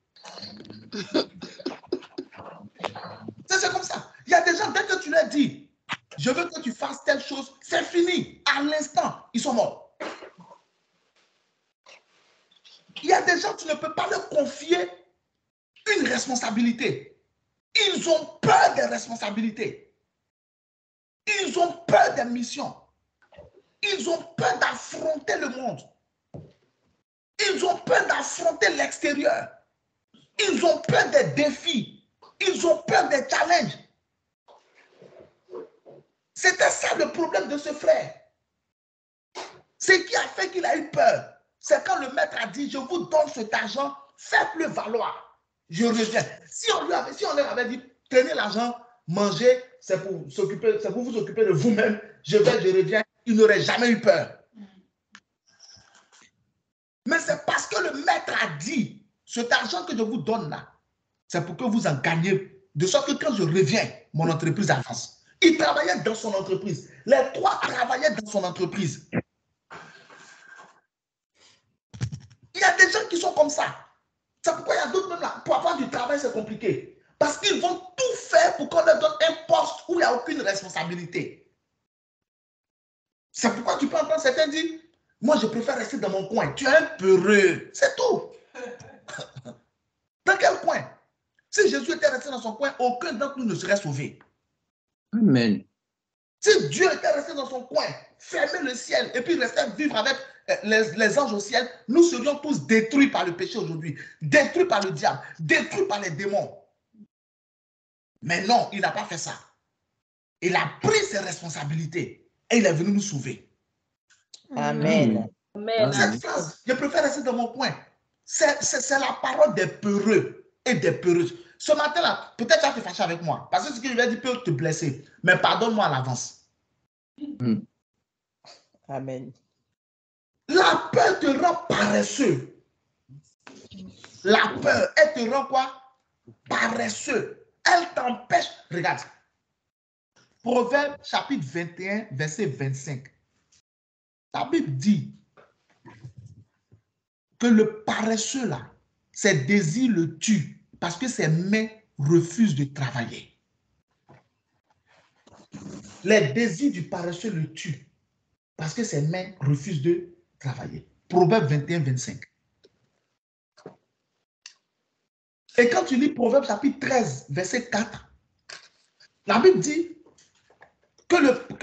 C'est comme ça. Il y a des gens, dès que tu leur dis, je veux que tu fasses telle chose, c'est fini. À l'instant, ils sont morts. Il y a des gens, tu ne peux pas leur confier une responsabilité. Ils ont peur des responsabilités. Ils ont peur des missions. Ils ont peur d'affronter le monde. Ils ont peur d'affronter l'extérieur. Ils ont peur des défis. Ils ont peur des challenges. C'était ça le problème de ce frère. Ce qui a fait qu'il a eu peur, c'est quand le maître a dit, je vous donne cet argent, faites-le valoir. Je reviens. Si on leur avait dit, tenez l'argent, mangez, c'est pour vous occuper de vous-même, je reviens, il n'aurait jamais eu peur. Mais c'est parce que le maître a dit, cet argent que je vous donne là, c'est pour que vous en gagniez. De sorte que quand je reviens, mon entreprise avance. Il travaillait dans son entreprise. Les 3 travaillaient dans son entreprise. Il y a des gens qui sont comme ça. C'est pourquoi il y a d'autres même là. Pour avoir du travail, c'est compliqué. Parce qu'ils vont tout faire pour qu'on leur donne un poste où il n'y a aucune responsabilité. C'est pourquoi tu peux entendre certains dire, moi je préfère rester dans mon coin. Tu es un peureux. C'est tout. Dans quel coin? Si Jésus était resté dans son coin, aucun d'entre nous ne serait sauvé. Amen. Si Dieu était resté dans son coin, fermer le ciel et puis rester vivre avec les anges au ciel, nous serions tous détruits par le péché aujourd'hui, détruits par le diable, détruits par les démons. Mais non, il n'a pas fait ça. Il a pris ses responsabilités. et il est venu nous sauver. Amen. Amen. Cette phrase, je préfère rester dans mon coin. C'est la parole des peureux et des peureuses. Ce matin-là, peut-être tu vas te fâcher avec moi, parce que ce que je vais dire peut te blesser, mais pardonne-moi à l'avance. Amen. La peur te rend paresseux. La peur, elle te rend quoi? Paresseux. Elle t'empêche. Regarde. Proverbe chapitre 21, verset 25. La Bible dit que le paresseux là, ses désirs le tuent parce que ses mains refusent de travailler. Les désirs du paresseux le tuent parce que ses mains refusent de travailler. Proverbe 21, 25. Et quand tu lis Proverbe chapitre 13, verset 4, la Bible dit que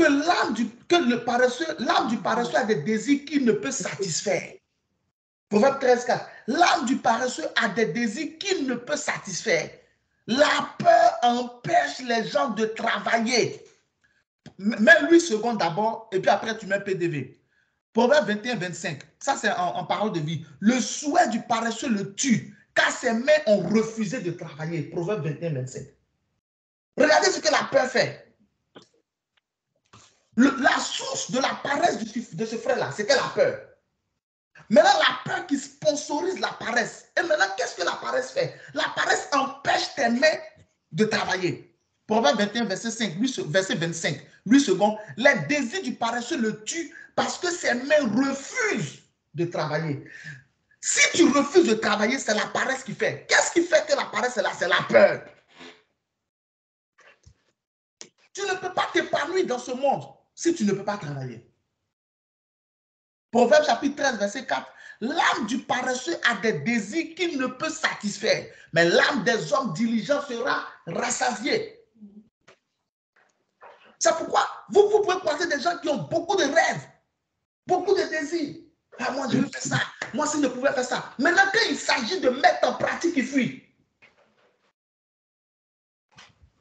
l'âme du paresseux a des désirs qu'il ne peut satisfaire. Proverbe 13, 4. L'âme du paresseux a des désirs qu'il ne peut satisfaire. La peur empêche les gens de travailler. Mets 8 secondes d'abord et puis après tu mets PDV. Proverbe 21, 25. Ça c'est en parole de vie. Le souhait du paresseux le tue car ses mains ont refusé de travailler. Proverbe 21, 25. Regardez ce que la peur fait. La source de la paresse de ce frère-là, c'était la peur. Maintenant, la peur qui sponsorise la paresse. Et maintenant, qu'est-ce que la paresse fait? La paresse empêche tes mains de travailler. Proverbe 21, verset 5, verset 25. 8 secondes. Les désirs du paresseux le tuent parce que ses mains refusent de travailler. Si tu refuses de travailler, c'est la paresse qui fait. Qu'est-ce qui fait que la paresse est là? C'est la peur. Tu ne peux pas t'épanouir dans ce monde si tu ne peux pas travailler. Proverbe chapitre 13, verset 4. L'âme du paresseux a des désirs qu'il ne peut satisfaire, mais l'âme des hommes diligents sera rassasiée. C'est pourquoi vous pouvez croiser des gens qui ont beaucoup de rêves, beaucoup de désirs. Ah, moi, je veux faire ça. Moi, si je pouvais faire ça. Maintenant, quand il s'agit de mettre en pratique, il fuit.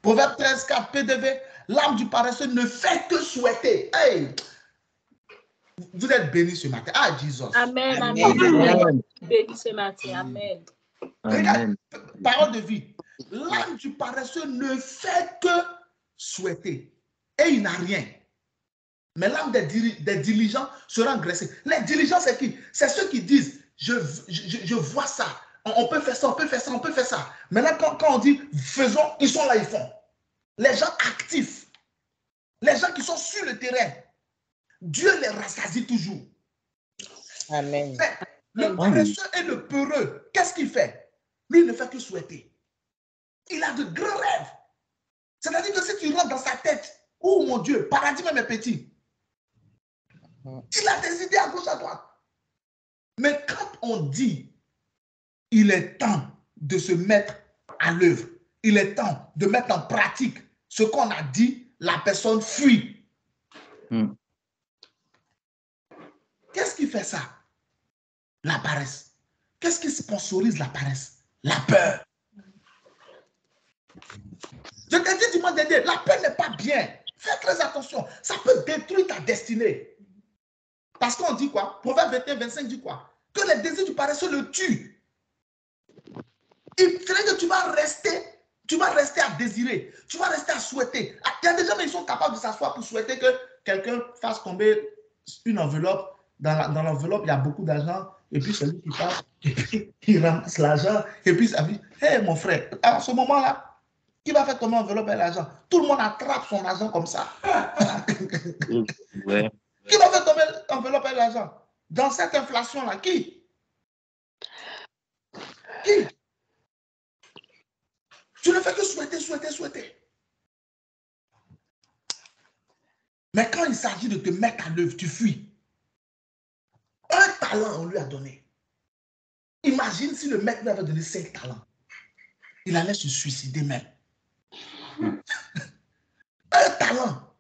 Proverbe 13, 4, PDV. L'âme du paresseux ne fait que souhaiter. Hey! Vous êtes bénis ce matin. Ah, Jésus. Amen. Amen. Amen. Bénis ce matin. Amen. Regarde, parole de vie. L'âme du paresseux ne fait que souhaiter. Et il n'a rien. Mais l'âme des diligents sera engraissée. Les diligents, c'est qui? C'est ceux qui disent, je vois ça. On peut faire ça, on peut faire ça, on peut faire ça. Maintenant, quand on dit faisons, ils sont là, ils font. Les gens actifs. Les gens qui sont sur le terrain. Dieu les rassasie toujours. Amen. Mais le paresseux et le peureux, qu'est-ce qu'il fait? Lui, il ne fait que souhaiter. Il a de grands rêves. C'est-à-dire que si tu rentres dans sa tête, oh mon Dieu, paradis même est petit. Il a des idées à gauche, à droite. Mais quand on dit, il est temps de se mettre à l'œuvre, il est temps de mettre en pratique ce qu'on a dit, la personne fuit. Qu'est-ce qui fait ça? La paresse. Qu'est-ce qui sponsorise la paresse? La peur. Je t'ai dit dimanche dernier, la peur n'est pas bien. Fais très attention. Ça peut détruire ta destinée. Parce qu'on dit quoi? Proverbe 21, 25 dit quoi? Que les désirs du paresseux le tuent. Il faudrait que tu vas rester à désirer. Tu vas rester à souhaiter. Il y a des gens qui sont capables de s'asseoir pour souhaiter que quelqu'un fasse tomber une enveloppe. Dans l'enveloppe, il y a beaucoup d'argent. Et puis celui qui part, et puis il ramasse l'argent. Et puis ça dit, hé mon frère, à ce moment-là, qui va faire tomber l'enveloppe et l'argent? Tout le monde attrape son argent comme ça. Ouais. Qui va faire tomber l'enveloppe et l'argent? Dans cette inflation-là, qui? Qui? Tu ne fais que souhaiter, souhaiter, souhaiter. Mais quand il s'agit de te mettre à l'œuvre, tu fuis. Un talent, on lui a donné. Imagine si le mec lui avait donné 5 talents. Il allait se suicider même. Un talent,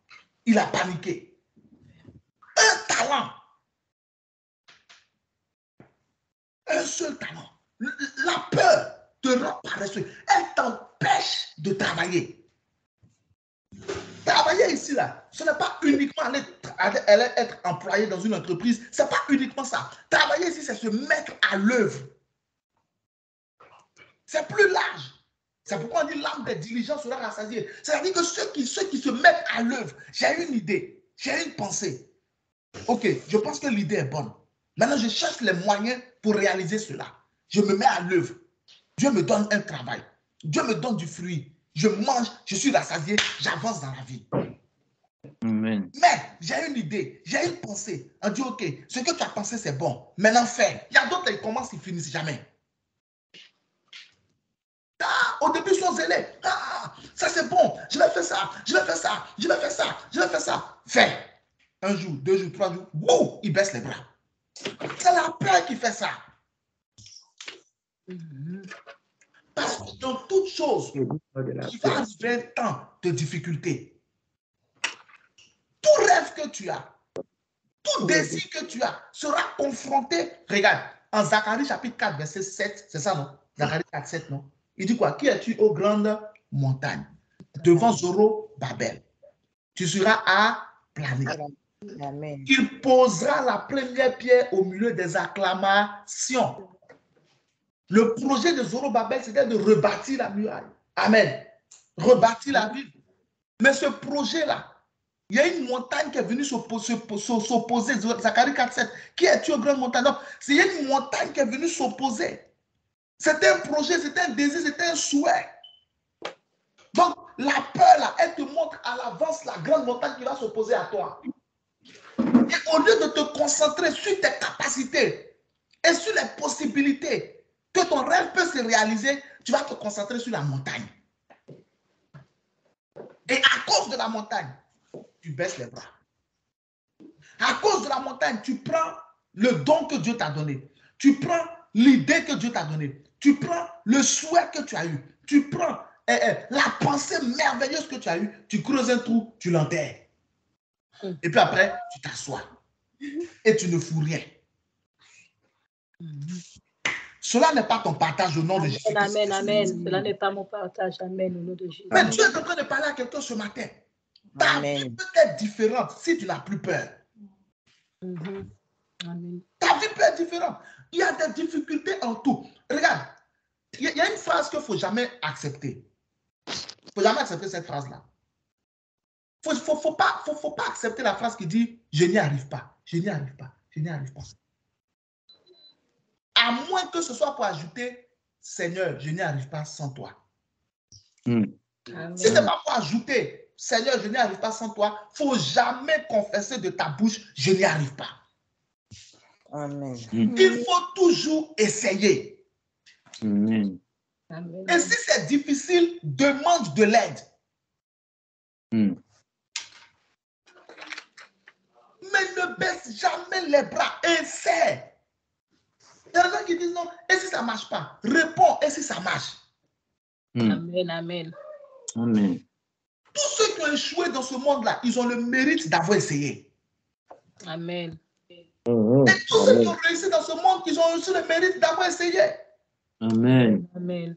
il a paniqué. Un talent. Un seul talent. La peur te rend paresseux. Elle t'empêche de travailler. Travailler ici, là, ce n'est pas uniquement elle est être employée dans une entreprise. Ce n'est pas uniquement ça. Travailler ici, c'est se mettre à l'œuvre. C'est plus large. C'est pourquoi on dit l'âme des diligents sera rassasiée. C'est-à-dire que ceux qui se mettent à l'œuvre, j'ai une idée, j'ai une pensée. Ok, je pense que l'idée est bonne. Maintenant, je cherche les moyens pour réaliser cela. Je me mets à l'œuvre. Dieu me donne un travail. Dieu me donne du fruit. Je mange, je suis rassasié, j'avance dans la vie. Amen. Mais j'ai une idée, j'ai une pensée. On dit, ok, ce que tu as pensé, c'est bon. Maintenant, fais. Il y a d'autres qui commencent, ils finissent jamais. Ah, au début, ils sont zélés. Ah, ça c'est bon, je vais faire ça, je vais faire ça, je vais faire ça, je vais faire ça. Fais. Un jour, 2 jours, 3 jours, boum, ils baissent les bras. C'est la peur qui fait ça. Parce que dans toute chose, il va arriver un temps de difficulté. Tout rêve que tu as, tout désir que tu as sera confronté. Regarde, en Zacharie chapitre 4, verset 7, c'est ça, non? Zacharie 4, 7, non? Il dit quoi? Qui es-tu aux grandes montagnes? Devant Zorobabel. Tu seras à planer. Amen. Il posera la première pierre au milieu des acclamations. Le projet de Zorobabel, c'était de rebâtir la muraille. Amen. Rebâtir la ville. Mais ce projet-là, il y a une montagne qui est venue s'opposer. Zacharie 4,7. Qui est-tu aux grandes montagnes? Donc, il y a une montagne qui est venue s'opposer. C'était un projet, c'était un désir, c'était un souhait. Donc, la peur, là, elle te montre à l'avance la grande montagne qui va s'opposer à toi. Et au lieu de te concentrer sur tes capacités et sur les possibilités que ton rêve peut se réaliser, tu vas te concentrer sur la montagne. Et à cause de la montagne, tu baisses les bras. À cause de la montagne, tu prends le don que Dieu t'a donné. Tu prends l'idée que Dieu t'a donnée. Tu prends le souhait que tu as eu. Tu prends la pensée merveilleuse que tu as eue. Tu creuses un trou, tu l'enterres. Et puis après, tu t'assois. Et tu ne fous rien. Cela n'est pas ton partage au nom de Jésus. Amen, amen. Cela n'est pas mon partage. Amen, au nom de Jésus. Mais tu es en train de parler à quelqu'un ce matin. Ta vie peut être différente si tu n'as plus peur. Amen. Ta vie peut être différente. Il y a des difficultés en tout. Regarde, il y a une phrase qu'il ne faut jamais accepter. Il ne faut jamais accepter cette phrase-là. Il ne faut pas accepter la phrase qui dit « je n'y arrive pas, je n'y arrive pas, je n'y arrive pas ». À moins que ce soit pour ajouter « Seigneur, je n'y arrive pas sans toi ». Si ce n'est pas pour ajouter « Seigneur, je n'y arrive pas sans toi », il ne faut jamais confesser de ta bouche « je n'y arrive pas ». Amen. Il faut toujours essayer. Amen. Et si c'est difficile, demande de l'aide. Mais ne baisse jamais les bras. Essaie. Il y a des gens qui disent non. Et si ça ne marche pas? Réponds. Et si ça marche? Amen, amen. Amen. Tous ceux qui ont échoué dans ce monde-là, ils ont le mérite d'avoir essayé. Amen. Et tous ceux qui ont réussi dans ce monde, ils ont aussi le mérite d'avoir essayé. Amen. Amen.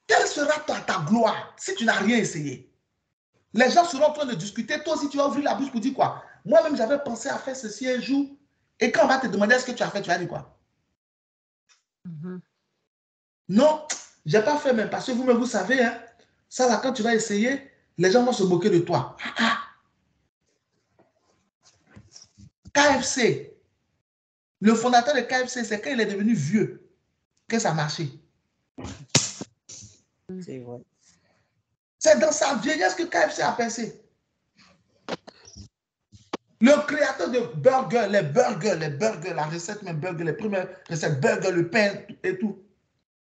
Quelle sera ta gloire si tu n'as rien essayé? Les gens seront en train de discuter. Toi aussi, tu vas ouvrir la bouche pour dire quoi? Moi-même, j'avais pensé à faire ceci un jour. Et quand on va te demander ce que tu as fait, tu vas dire quoi? Non, je n'ai pas fait même parce que vous-même, vous savez, hein, ça là, quand tu vas essayer, les gens vont se moquer de toi. KFC. Le fondateur de KFC, c'est quand il est devenu vieux que ça a marché. C'est vrai. C'est dans sa vieillesse que KFC a percé. Le créateur de burgers, les burgers, la recette même burger, les premières recettes burger, le pain et tout.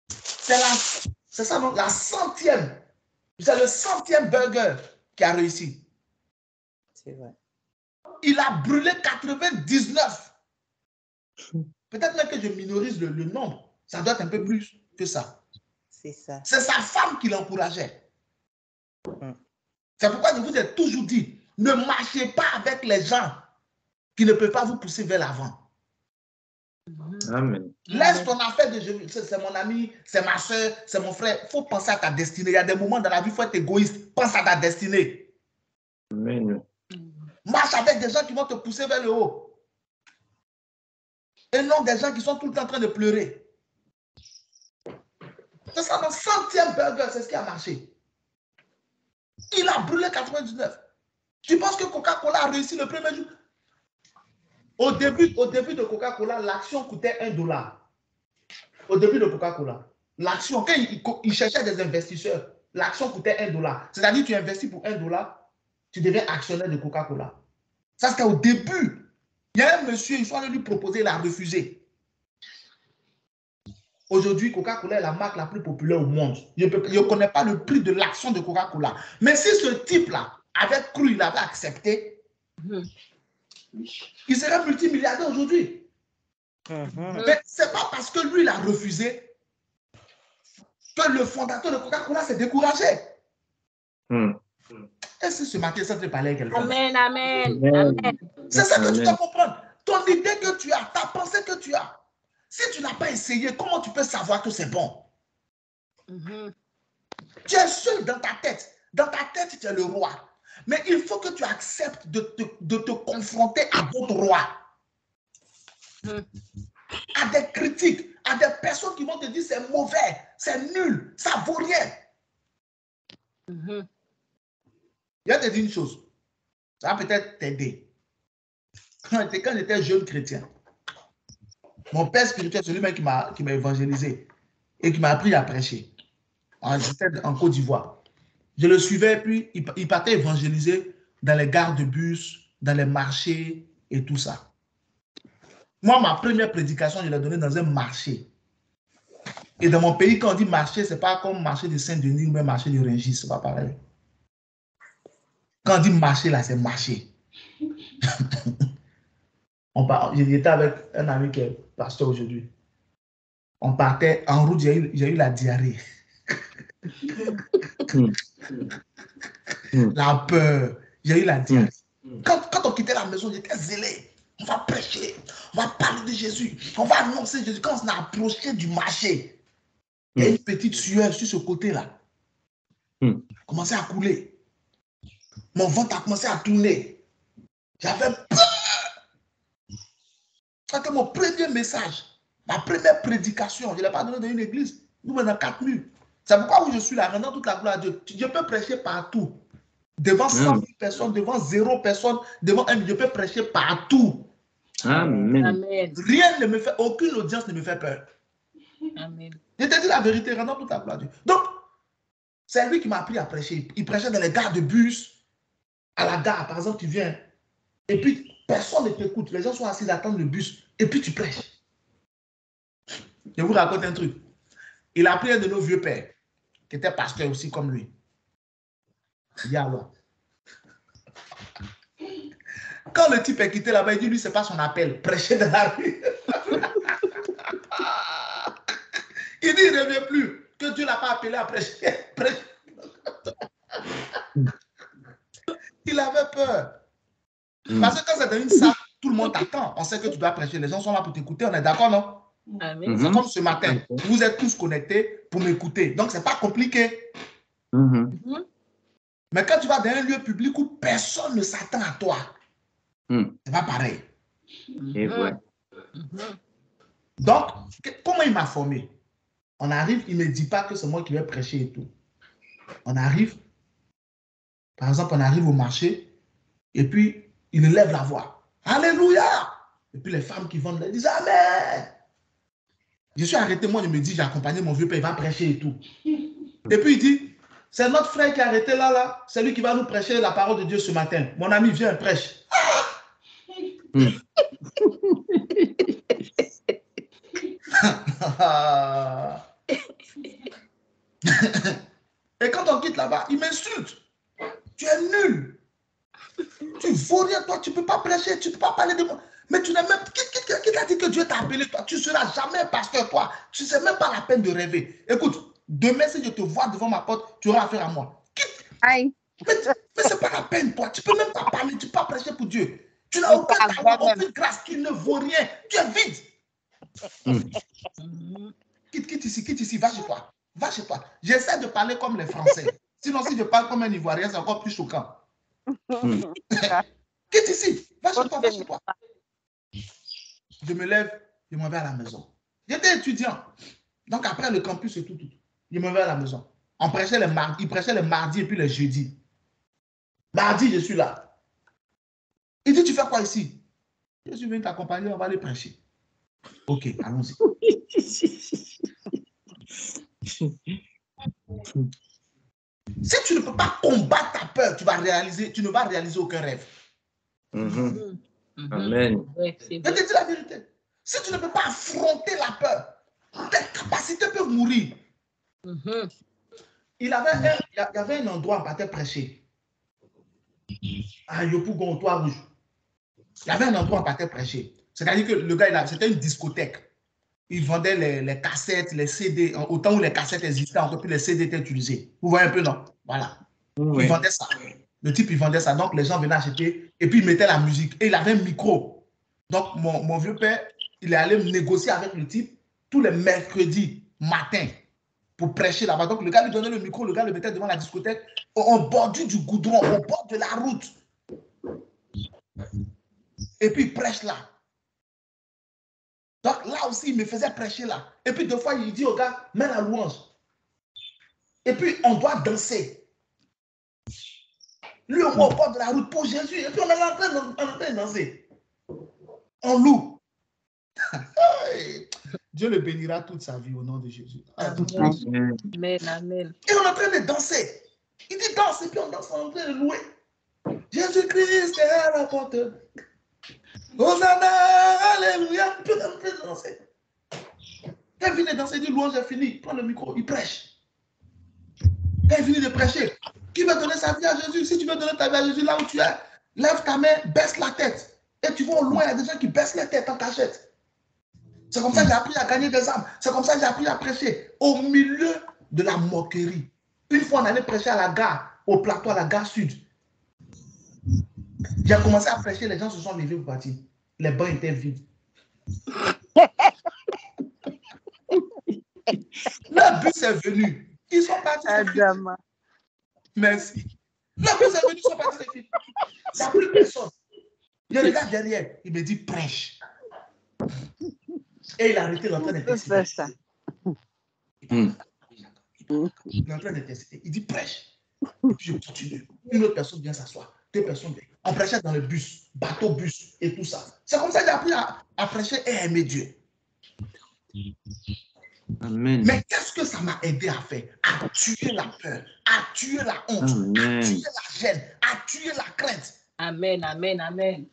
C'est ça, non? La centième. C'est le 100e burger qui a réussi. C'est vrai. Il a brûlé 99. Peut-être même que je minorise le nombre. Ça doit être un peu plus que ça. C'est ça. C'est sa femme qui l'encourageait. C'est pourquoi je vous ai toujours dit, ne marchez pas avec les gens qui ne peuvent pas vous pousser vers l'avant. Amen. Laisse ton affaire de c'est mon ami, c'est ma soeur, c'est mon frère. Il faut penser à ta destinée. Il y a des moments dans la vie, il faut être égoïste. Pense à ta destinée. Amen. Marche avec des gens qui vont te pousser vers le haut. Et non des gens qui sont tout le temps en train de pleurer. C'est ça, mon centième burger, c'est ce qui a marché. Il a brûlé 99. Tu penses que Coca-Cola a réussi le premier jour? Au début de Coca-Cola, l'action coûtait $1. Au début de Coca-Cola, l'action, quand il cherchait des investisseurs, l'action coûtait $1. C'est-à-dire que tu investis pour $1, tu deviens actionnaire de Coca-Cola. Ça, c'était au début. Il y a un monsieur, il soit lui proposer, il a refusé. Aujourd'hui, Coca-Cola est la marque la plus populaire au monde. Je ne connais pas le prix de l'action de Coca-Cola. Mais si ce type-là avait cru, il avait accepté, il serait multimilliardaire aujourd'hui. Mais ce n'est pas parce que lui, il a refusé que le fondateur de Coca-Cola s'est découragé. Est-ce que ce matin, ça te parlait à quelqu'un? Amen, amen, amen. C'est ça que tu dois comprendre. Ton idée que tu as, ta pensée que tu as, si tu n'as pas essayé, comment tu peux savoir que c'est bon? Tu es seul dans ta tête. Dans ta tête, tu es le roi. Mais il faut que tu acceptes de te confronter à d'autres rois. À des critiques, à des personnes qui vont te dire c'est mauvais, c'est nul, ça vaut rien. Je vais te dire une chose. Ça va peut-être t'aider. Quand j'étais jeune chrétien, mon père spirituel, c'est lui-même qui m'a évangélisé et qui m'a appris à prêcher. J'étais en Côte d'Ivoire. Je le suivais, puis il partait évangéliser dans les gares de bus, dans les marchés et tout ça. Moi, ma première prédication, je l'ai donnée dans un marché. Et dans mon pays, quand on dit marché, ce n'est pas comme marché de Saint-Denis ou même marché de Rungis, ce n'est pas pareil. Quand on dit marché, là, c'est marché. J'étais avec un ami qui est pasteur aujourd'hui. On partait en route, j'ai eu la diarrhée. La peur, j'ai eu la diarrhée. Quand on quittait la maison, j'étais zélé. On va prêcher, on va parler de Jésus, on va annoncer Jésus. Quand on s'est approché du marché, il y a une petite sueur sur ce côté-là. Commençait à couler. Mon ventre a commencé à tourner. J'avais peur. C'était mon premier message, ma première prédication. Je ne l'ai pas donné dans une église. Nous, on est dans 4 murs. C'est pourquoi où je suis là, rendant toute la gloire à Dieu. Je peux prêcher partout. Devant 100 000 personnes, devant 0 personne, devant 1 000, je peux prêcher partout. Amen. Amen. Rien ne me fait, aucune audience ne me fait peur. Amen. Je te dis la vérité, rendant toute la gloire à Dieu. Donc, c'est lui qui m'a appris à prêcher. Il prêchait dans les gares de bus, à la gare, par exemple, tu viens, et puis personne ne t'écoute. Les gens sont assis à attendre le bus, et puis tu prêches. Je vous raconte un truc. Il a pris un de nos vieux pères, qui était pasteur aussi comme lui. Il dit alors. Quand le type est quitté là-bas, il dit lui, c'est pas son appel, prêcher dans la rue. Il dit, il ne revient plus, que Dieu ne l'a pas appelé à prêcher. Il avait peur. Parce que quand c'est dans une salle, tout le monde t'attend. On sait que tu dois prêcher. Les gens sont là pour t'écouter. On est d'accord, non? Amen. C'est comme ce matin. Vous êtes tous connectés pour m'écouter. Donc, ce n'est pas compliqué. Mais quand tu vas dans un lieu public où personne ne s'attend à toi, c'est pas pareil. Et ouais. Donc, comment il m'a formé? On arrive, il ne me dit pas que c'est moi qui vais prêcher et tout. On arrive, par exemple, on arrive au marché, et puis il élève la voix. Alléluia! Et puis les femmes qui vendent, elles disent Amen! Je suis arrêté, moi je me dis, j'ai accompagné mon vieux père, il va prêcher et tout. Et puis il dit, c'est notre frère qui est arrêté là, c'est lui qui va nous prêcher la parole de Dieu ce matin. Mon ami, viens, prêche. Et quand on quitte là-bas, il m'insulte. Tu es nul. Tu vaux rien, toi, tu ne peux pas prêcher, tu ne peux pas parler de moi. Mais tu n'as même... Qui t'a dit que Dieu t'a appelé, toi? Tu ne seras jamais pasteur, toi. Tu ne sais même pas la peine de rêver. Écoute, demain, si je te vois devant ma porte, tu auras affaire à moi. Aïe. Mais ce n'est pas la peine, toi. Tu ne peux même pas parler, tu ne peux pas prêcher pour Dieu. Tu n'as aucun talent, aucune grâce, tu ne vaux rien. Tu es vide. Quitte ici, va chez toi. Va chez toi. J'essaie de parler comme les Français. Sinon, si je parle comme un Ivoirien, c'est encore plus choquant. Quitte ici. Va chez toi, va chez toi. Je me lève, je m'en vais à la maison. J'étais étudiant. Donc après le campus et tout. Je me vais à la maison. On prêchait les mardis, il prêchait les mardis et puis les jeudis. Mardi, je suis là. Il dit, tu fais quoi ici? Je suis venu t'accompagner, on va aller prêcher. Ok, allons-y. Si tu ne peux pas combattre ta peur, tu ne vas réaliser aucun rêve. Amen. Je te dis la vérité. Si tu ne peux pas affronter la peur, tes capacités peuvent mourir. Il y avait un endroit où on partait prêcher. À Yopougon, au Toit Rouge. Il y avait un endroit où on partait prêcher. C'est-à-dire que le gars, c'était une discothèque. Il vendait les cassettes, les CD, au temps où les cassettes existaient, encore plus les CD étaient utilisés. Vous voyez un peu, non? Voilà. Oui. Il vendait ça. Le type, il vendait ça. Donc, les gens venaient acheter et puis il mettait la musique. Et il avait un micro. Donc, mon vieux père, il est allé négocier avec le type tous les mercredis matin pour prêcher là-bas. Donc, le gars lui donnait le micro, le gars le mettait devant la discothèque, au bordure du goudron, au bord de la route. Et puis, il prêche là. Donc, là aussi, il me faisait prêcher là. Et puis, deux fois, il dit au gars, mets la louange. Et puis, on doit danser. Lui, on va au bord de la route pour Jésus. Et puis, on est en train de danser. On loue. Dieu le bénira toute sa vie au nom de Jésus. Amen. Amen. Et on est en train de danser. Il dit danse et puis on danse, on est en train de louer. Jésus-Christ est à la porte. Hosanna, alléluia. Puis on est en train de danser. Quand il finit de danser, il dit louange est fini. Il prend le micro, il prêche. Quand il finit de prêcher, qui veut donner sa vie à Jésus? Si tu veux donner ta vie à Jésus là où tu es, lève ta main, baisse la tête. Et tu vois au loin, il y a des gens qui baissent la tête en cachette. C'est comme ça que j'ai appris à gagner des âmes. C'est comme ça que j'ai appris à prêcher. Au milieu de la moquerie. Une fois, on allait prêcher à la gare, au plateau, à la gare sud. J'ai commencé à prêcher, les gens se sont levés pour partir. Les bancs étaient vides. Le bus est venu. Ils sont partis. Merci. Le bus est venu, ils sont partis. Il n'y a plus personne. Je regarde derrière. Il me dit prêche. Et il a arrêté l'entrain d'intercéder. Il est en train d'intercéder. Il dit prêche. Et puis je continue. Une autre personne vient s'asseoir. Deux personnes viennent. On prêchait dans le bus, bateau-bus et tout ça. C'est comme ça que j'ai appris à prêcher et à aimer Dieu. Amen. Mais qu'est-ce que ça m'a aidé à faire? À tuer la peur, à tuer la honte, à tuer la gêne, à tuer la crainte. Amen, amen, amen.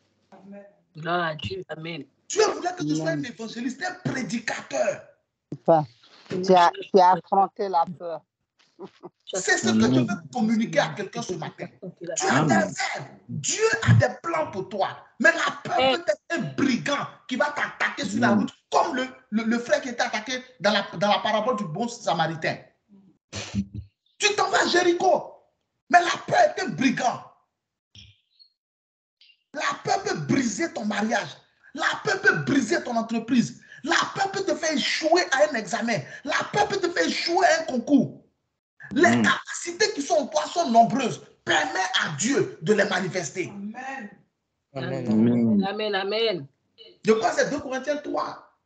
Gloire à Dieu, amen. Dieu voulait que tu sois un évangéliste, un prédicateur. Tu as affronté la peur. C'est ce que tu veux communiquer à quelqu'un ce matin. Tu as des rêves. Dieu a des plans pour toi. Mais la peur peut être un brigand qui va t'attaquer sur la route, comme le frère qui était attaqué dans la parabole du bon samaritain. Tu t'en vas à Jéricho. Mais la peur est un brigand. La peur peut briser ton mariage. La peur peut briser ton entreprise. La peur peut te faire échouer à un examen. La peur peut te faire échouer à un concours. Les capacités qui sont en toi sont nombreuses. Permets à Dieu de les manifester. Amen. Amen. Amen. Amen. Amen. Je crois que c'est 2 Corinthiens 3,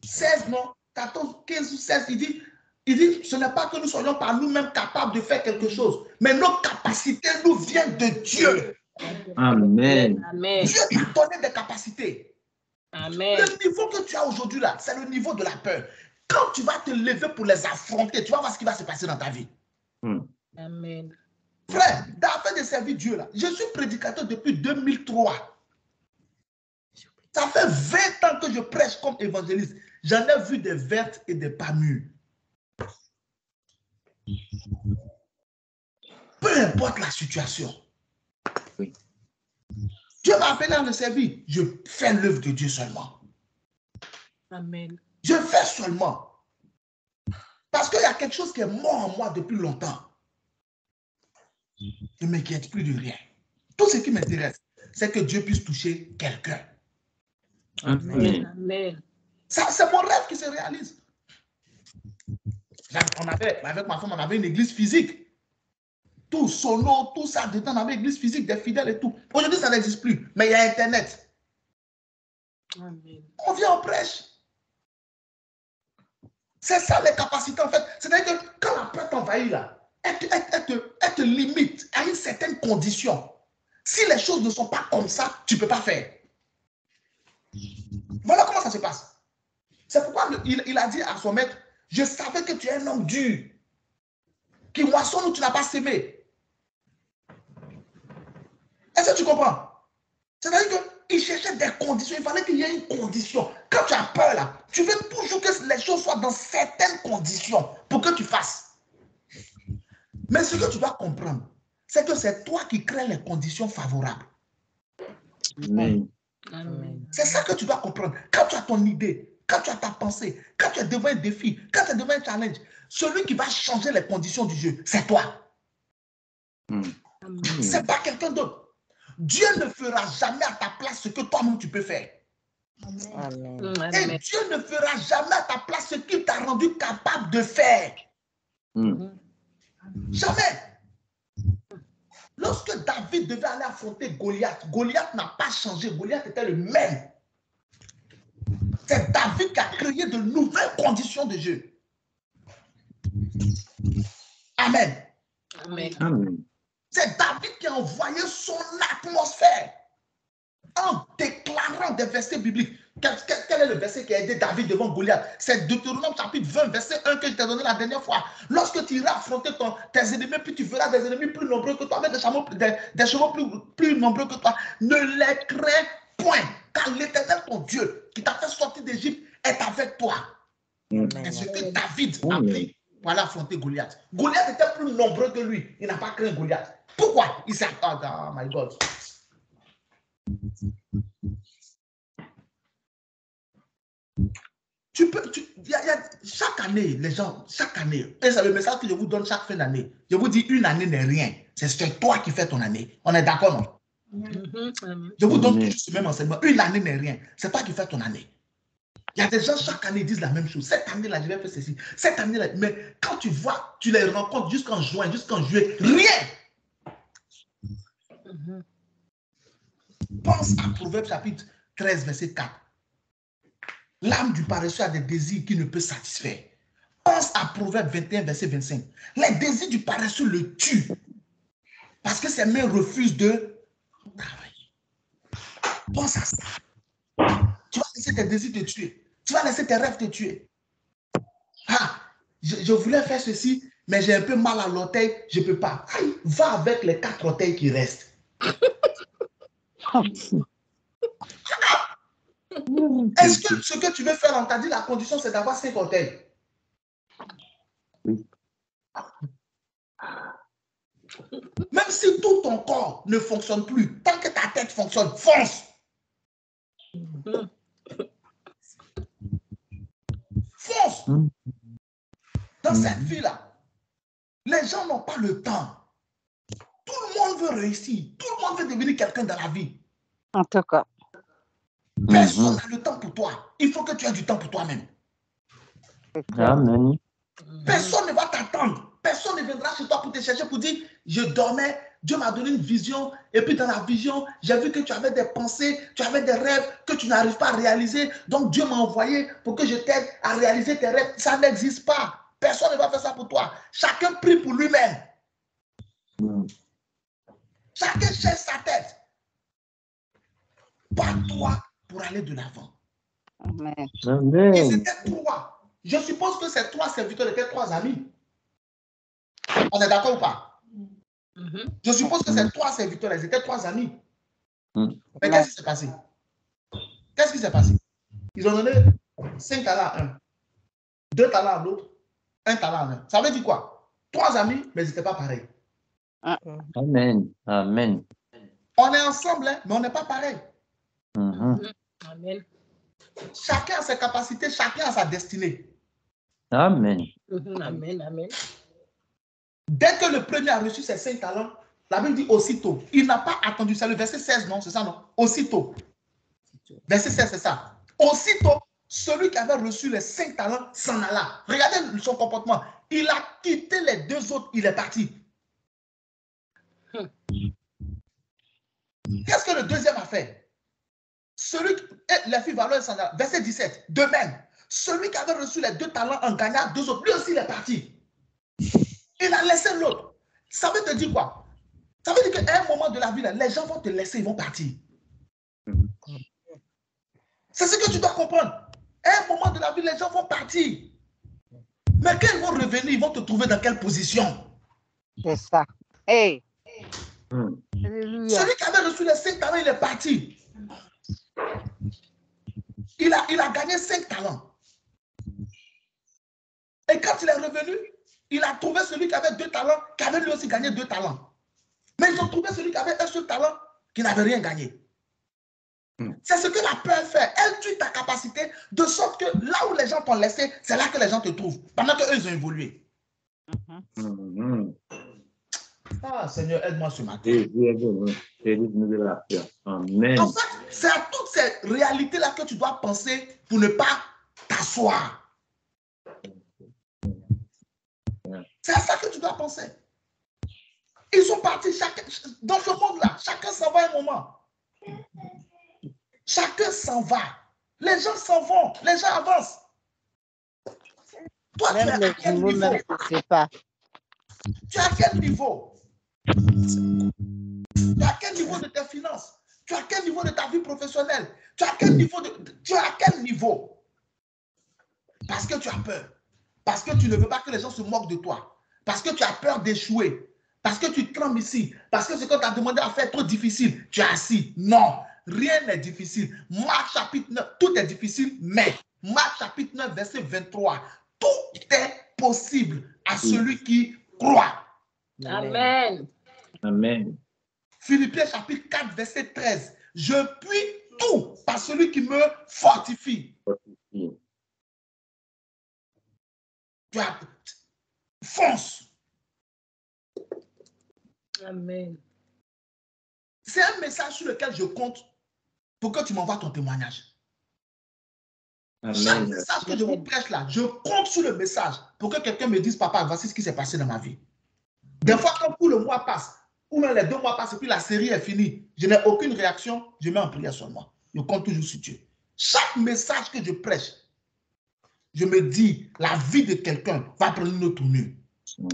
16, non, 14, 15 ou 16. Il dit, ce n'est pas que nous soyons par nous-mêmes capables de faire quelque chose, mais nos capacités nous viennent de Dieu. Amen. Amen. Dieu t'a donné des capacités. Amen. Le niveau que tu as aujourd'hui là, c'est le niveau de la peur. Quand tu vas te lever pour les affronter, tu vas voir ce qui va se passer dans ta vie. Amen. Frère, dans l'affaire de servir Dieu là, je suis prédicateur depuis 2003. Ça fait 20 ans que je prêche comme évangéliste. J'en ai vu des vertes et des pas mûres. Peu importe la situation. Dieu m'a appelé à le servir. Je fais l'œuvre de Dieu seulement. Amen. Je fais seulement. Parce qu'il y a quelque chose qui est mort en moi depuis longtemps. Je ne m'inquiète plus de rien. Tout ce qui m'intéresse, c'est que Dieu puisse toucher quelqu'un. Amen. Amen. C'est mon rêve qui se réalise. Avec ma femme, on avait une église physique. tout solo, tout ça dedans dans l'église physique des fidèles et tout. Aujourd'hui, ça n'existe plus, mais il y a Internet. Amen. On vient en prêche. C'est ça les capacités en fait. C'est-à-dire que quand la peur t'envahit là, elle te limite à une certaine condition. Si les choses ne sont pas comme ça, tu ne peux pas faire. Voilà comment ça se passe. C'est pourquoi il a dit à son maître, je savais que tu es un homme dur, qui moissonne où tu n'as pas sémé. Est-ce que tu comprends? C'est-à-dire qu'il cherchait des conditions, il fallait qu'il y ait une condition. Quand tu as peur là, tu veux toujours que les choses soient dans certaines conditions pour que tu fasses. Mais ce que tu dois comprendre, c'est que c'est toi qui crées les conditions favorables. Amen. C'est ça que tu dois comprendre. Quand tu as ton idée, quand tu as ta pensée, quand tu es devant un défi, quand tu es devant un challenge, celui qui va changer les conditions du jeu, c'est toi. C'est pas quelqu'un d'autre. Dieu ne fera jamais à ta place ce que toi-même tu peux faire. Amen. Et Dieu ne fera jamais à ta place ce qu'il t'a rendu capable de faire. Jamais. Lorsque David devait aller affronter Goliath, Goliath n'a pas changé. Goliath était le même. C'est David qui a créé de nouvelles conditions de jeu. Amen. Amen. C'est David qui a envoyé son atmosphère en déclarant des versets bibliques. Quel est le verset qui a aidé David devant Goliath? C'est Deutéronome chapitre 20, verset 1 que je t'ai donné la dernière fois. Lorsque tu iras affronter tes ennemis, puis tu verras des ennemis plus nombreux que toi, avec des chevaux plus nombreux que toi, ne les crains point, car l'Éternel, ton Dieu, qui t'a fait sortir d'Égypte, est avec toi. C'est ce que David a pris pour aller affronter Goliath. Goliath était plus nombreux que lui. Il n'a pas craint Goliath. Pourquoi? Il s'est... Oh my God. Chaque année, les gens, chaque année, et c'est le message que je vous donne chaque fin d'année. Je vous dis, une année n'est rien. C'est toi qui fais ton année. On est d'accord, non? Je vous donne toujours ce même enseignement. Une année n'est rien. C'est toi qui fais ton année. Il y a des gens, chaque année, ils disent la même chose. Cette année-là, je vais faire ceci. Cette année-là, mais quand tu vois, tu les rencontres jusqu'en juin, jusqu'en juillet, rien. Pense à Proverbe chapitre 13, verset 4. L'âme du paresseux a des désirs qu'il ne peut satisfaire. Pense à Proverbe 21, verset 25. Les désirs du paresseux le tuent. Parce que ses mains refusent de travailler. Pense à ça. Tu vas laisser tes désirs te tuer. Tu vas laisser tes rêves te tuer. Ah, je voulais faire ceci, mais j'ai un peu mal à l'orteil, je ne peux pas. Aïe, va avec les 4 orteils qui restent. Est-ce que ce que tu veux faire, on t'a dit la condition, c'est d'avoir 5 orteils? Même si tout ton corps ne fonctionne plus, tant que ta tête fonctionne, fonce. Fonce. Dans cette vie-là, les gens n'ont pas le temps. Tout le monde veut réussir. Tout le monde veut devenir quelqu'un dans la vie. En tout cas. Personne n'a le temps pour toi. Il faut que tu aies du temps pour toi-même. Amen. Personne ne va t'attendre. Personne ne viendra chez toi pour te chercher pour dire, je dormais, Dieu m'a donné une vision, et puis dans la vision, j'ai vu que tu avais des pensées, tu avais des rêves que tu n'arrives pas à réaliser. Donc Dieu m'a envoyé pour que je t'aide à réaliser tes rêves. Ça n'existe pas. Personne ne va faire ça pour toi. Chacun prie pour lui-même. Chacun cherche sa tête. Pas toi pour aller de l'avant. Amen. Et c'était 3. Je suppose que ces 3 serviteurs étaient 3 amis. On est d'accord ou pas? Je suppose que ces 3 serviteurs, ils étaient 3 amis. Mais qu'est-ce qui s'est passé? Qu'est-ce qui s'est passé? Ils ont donné 5 talents à un, 2 talents à l'autre, 1 talent à un. Ça veut dire quoi? 3 amis, mais ils n'étaient pas pareils. Amen. Amen. On est ensemble, hein, mais on n'est pas pareil. Amen. Chacun a ses capacités, chacun a sa destinée. Amen. Amen. Amen. Dès que le premier a reçu ses 5 talents, la Bible dit aussitôt. Il n'a pas attendu. C'est le verset 16, non? C'est ça, non? Aussitôt. Verset 16, c'est ça. Aussitôt, celui qui avait reçu les 5 talents s'en alla. Regardez son comportement. Il a quitté les 2 autres, il est parti. Qu'est-ce que le deuxième a fait? Celui qui, les filles valent verset 17. De même, celui qui avait reçu les 2 talents en gagna 2 autres. Lui aussi, il est parti. Il a laissé l'autre. Ça veut te dire quoi? Ça veut dire qu'à un moment de la vie, les gens vont te laisser, ils vont partir. C'est ce que tu dois comprendre. À un moment de la vie, les gens vont partir. Mais quand ils vont revenir, ils vont te trouver dans quelle position? C'est ça. Hey. Alléluia. Celui qui avait reçu les 5 talents, il est parti. Il a gagné 5 talents. Et quand il est revenu, il a trouvé celui qui avait 2 talents, qui avait lui aussi gagné 2 talents. Mais ils ont trouvé celui qui avait un seul talent, qui n'avait rien gagné. C'est ce que la peur fait. Elle tue ta capacité de sorte que là où les gens t'ont laissé, c'est là que les gens te trouvent. Pendant qu'eux, ils ont évolué. Ah, Seigneur, aide-moi ce matin. Amen. En fait, c'est à toutes ces réalités-là que tu dois penser pour ne pas t'asseoir. C'est à ça que tu dois penser. Ils sont partis dans ce monde-là. Chacun s'en va un moment. Chacun s'en va. Les gens s'en vont. Les gens avancent. Toi, Même tu es à quel niveau, niveau? même je ne sais pas. Tu es à quel niveau? Tu es à quel niveau de tes finances? Tu es à quel niveau de ta vie professionnelle? Tu es à quel niveau tu es à quel niveau? Parce que tu as peur. Parce que tu ne veux pas que les gens se moquent de toi. Parce que tu as peur d'échouer. Parce que tu trembles ici. Parce que ce qu'on t'a demandé à faire est trop difficile. Tu es assis. Non, rien n'est difficile. Marc chapitre 9, tout est difficile, mais Marc chapitre 9, verset 23, tout est possible à celui qui croit. Amen. Amen. Philippiens chapitre 4, verset 13. Je puis tout par celui qui me fortifie. Tu as... Fonce. Amen. C'est un message sur lequel je compte pour que tu m'envoies ton témoignage. Chaque message que je vous prêche là, je compte sur le message pour que quelqu'un me dise, papa, voici ce qui s'est passé dans ma vie. Des fois, quand tout le mois passe, ou même les 2 mois passent et puis la série est finie, je n'ai aucune réaction, je mets en prière sur moi. Je compte toujours sur Dieu. Chaque message que je prêche, je me dis, la vie de quelqu'un va prendre une autre tournure.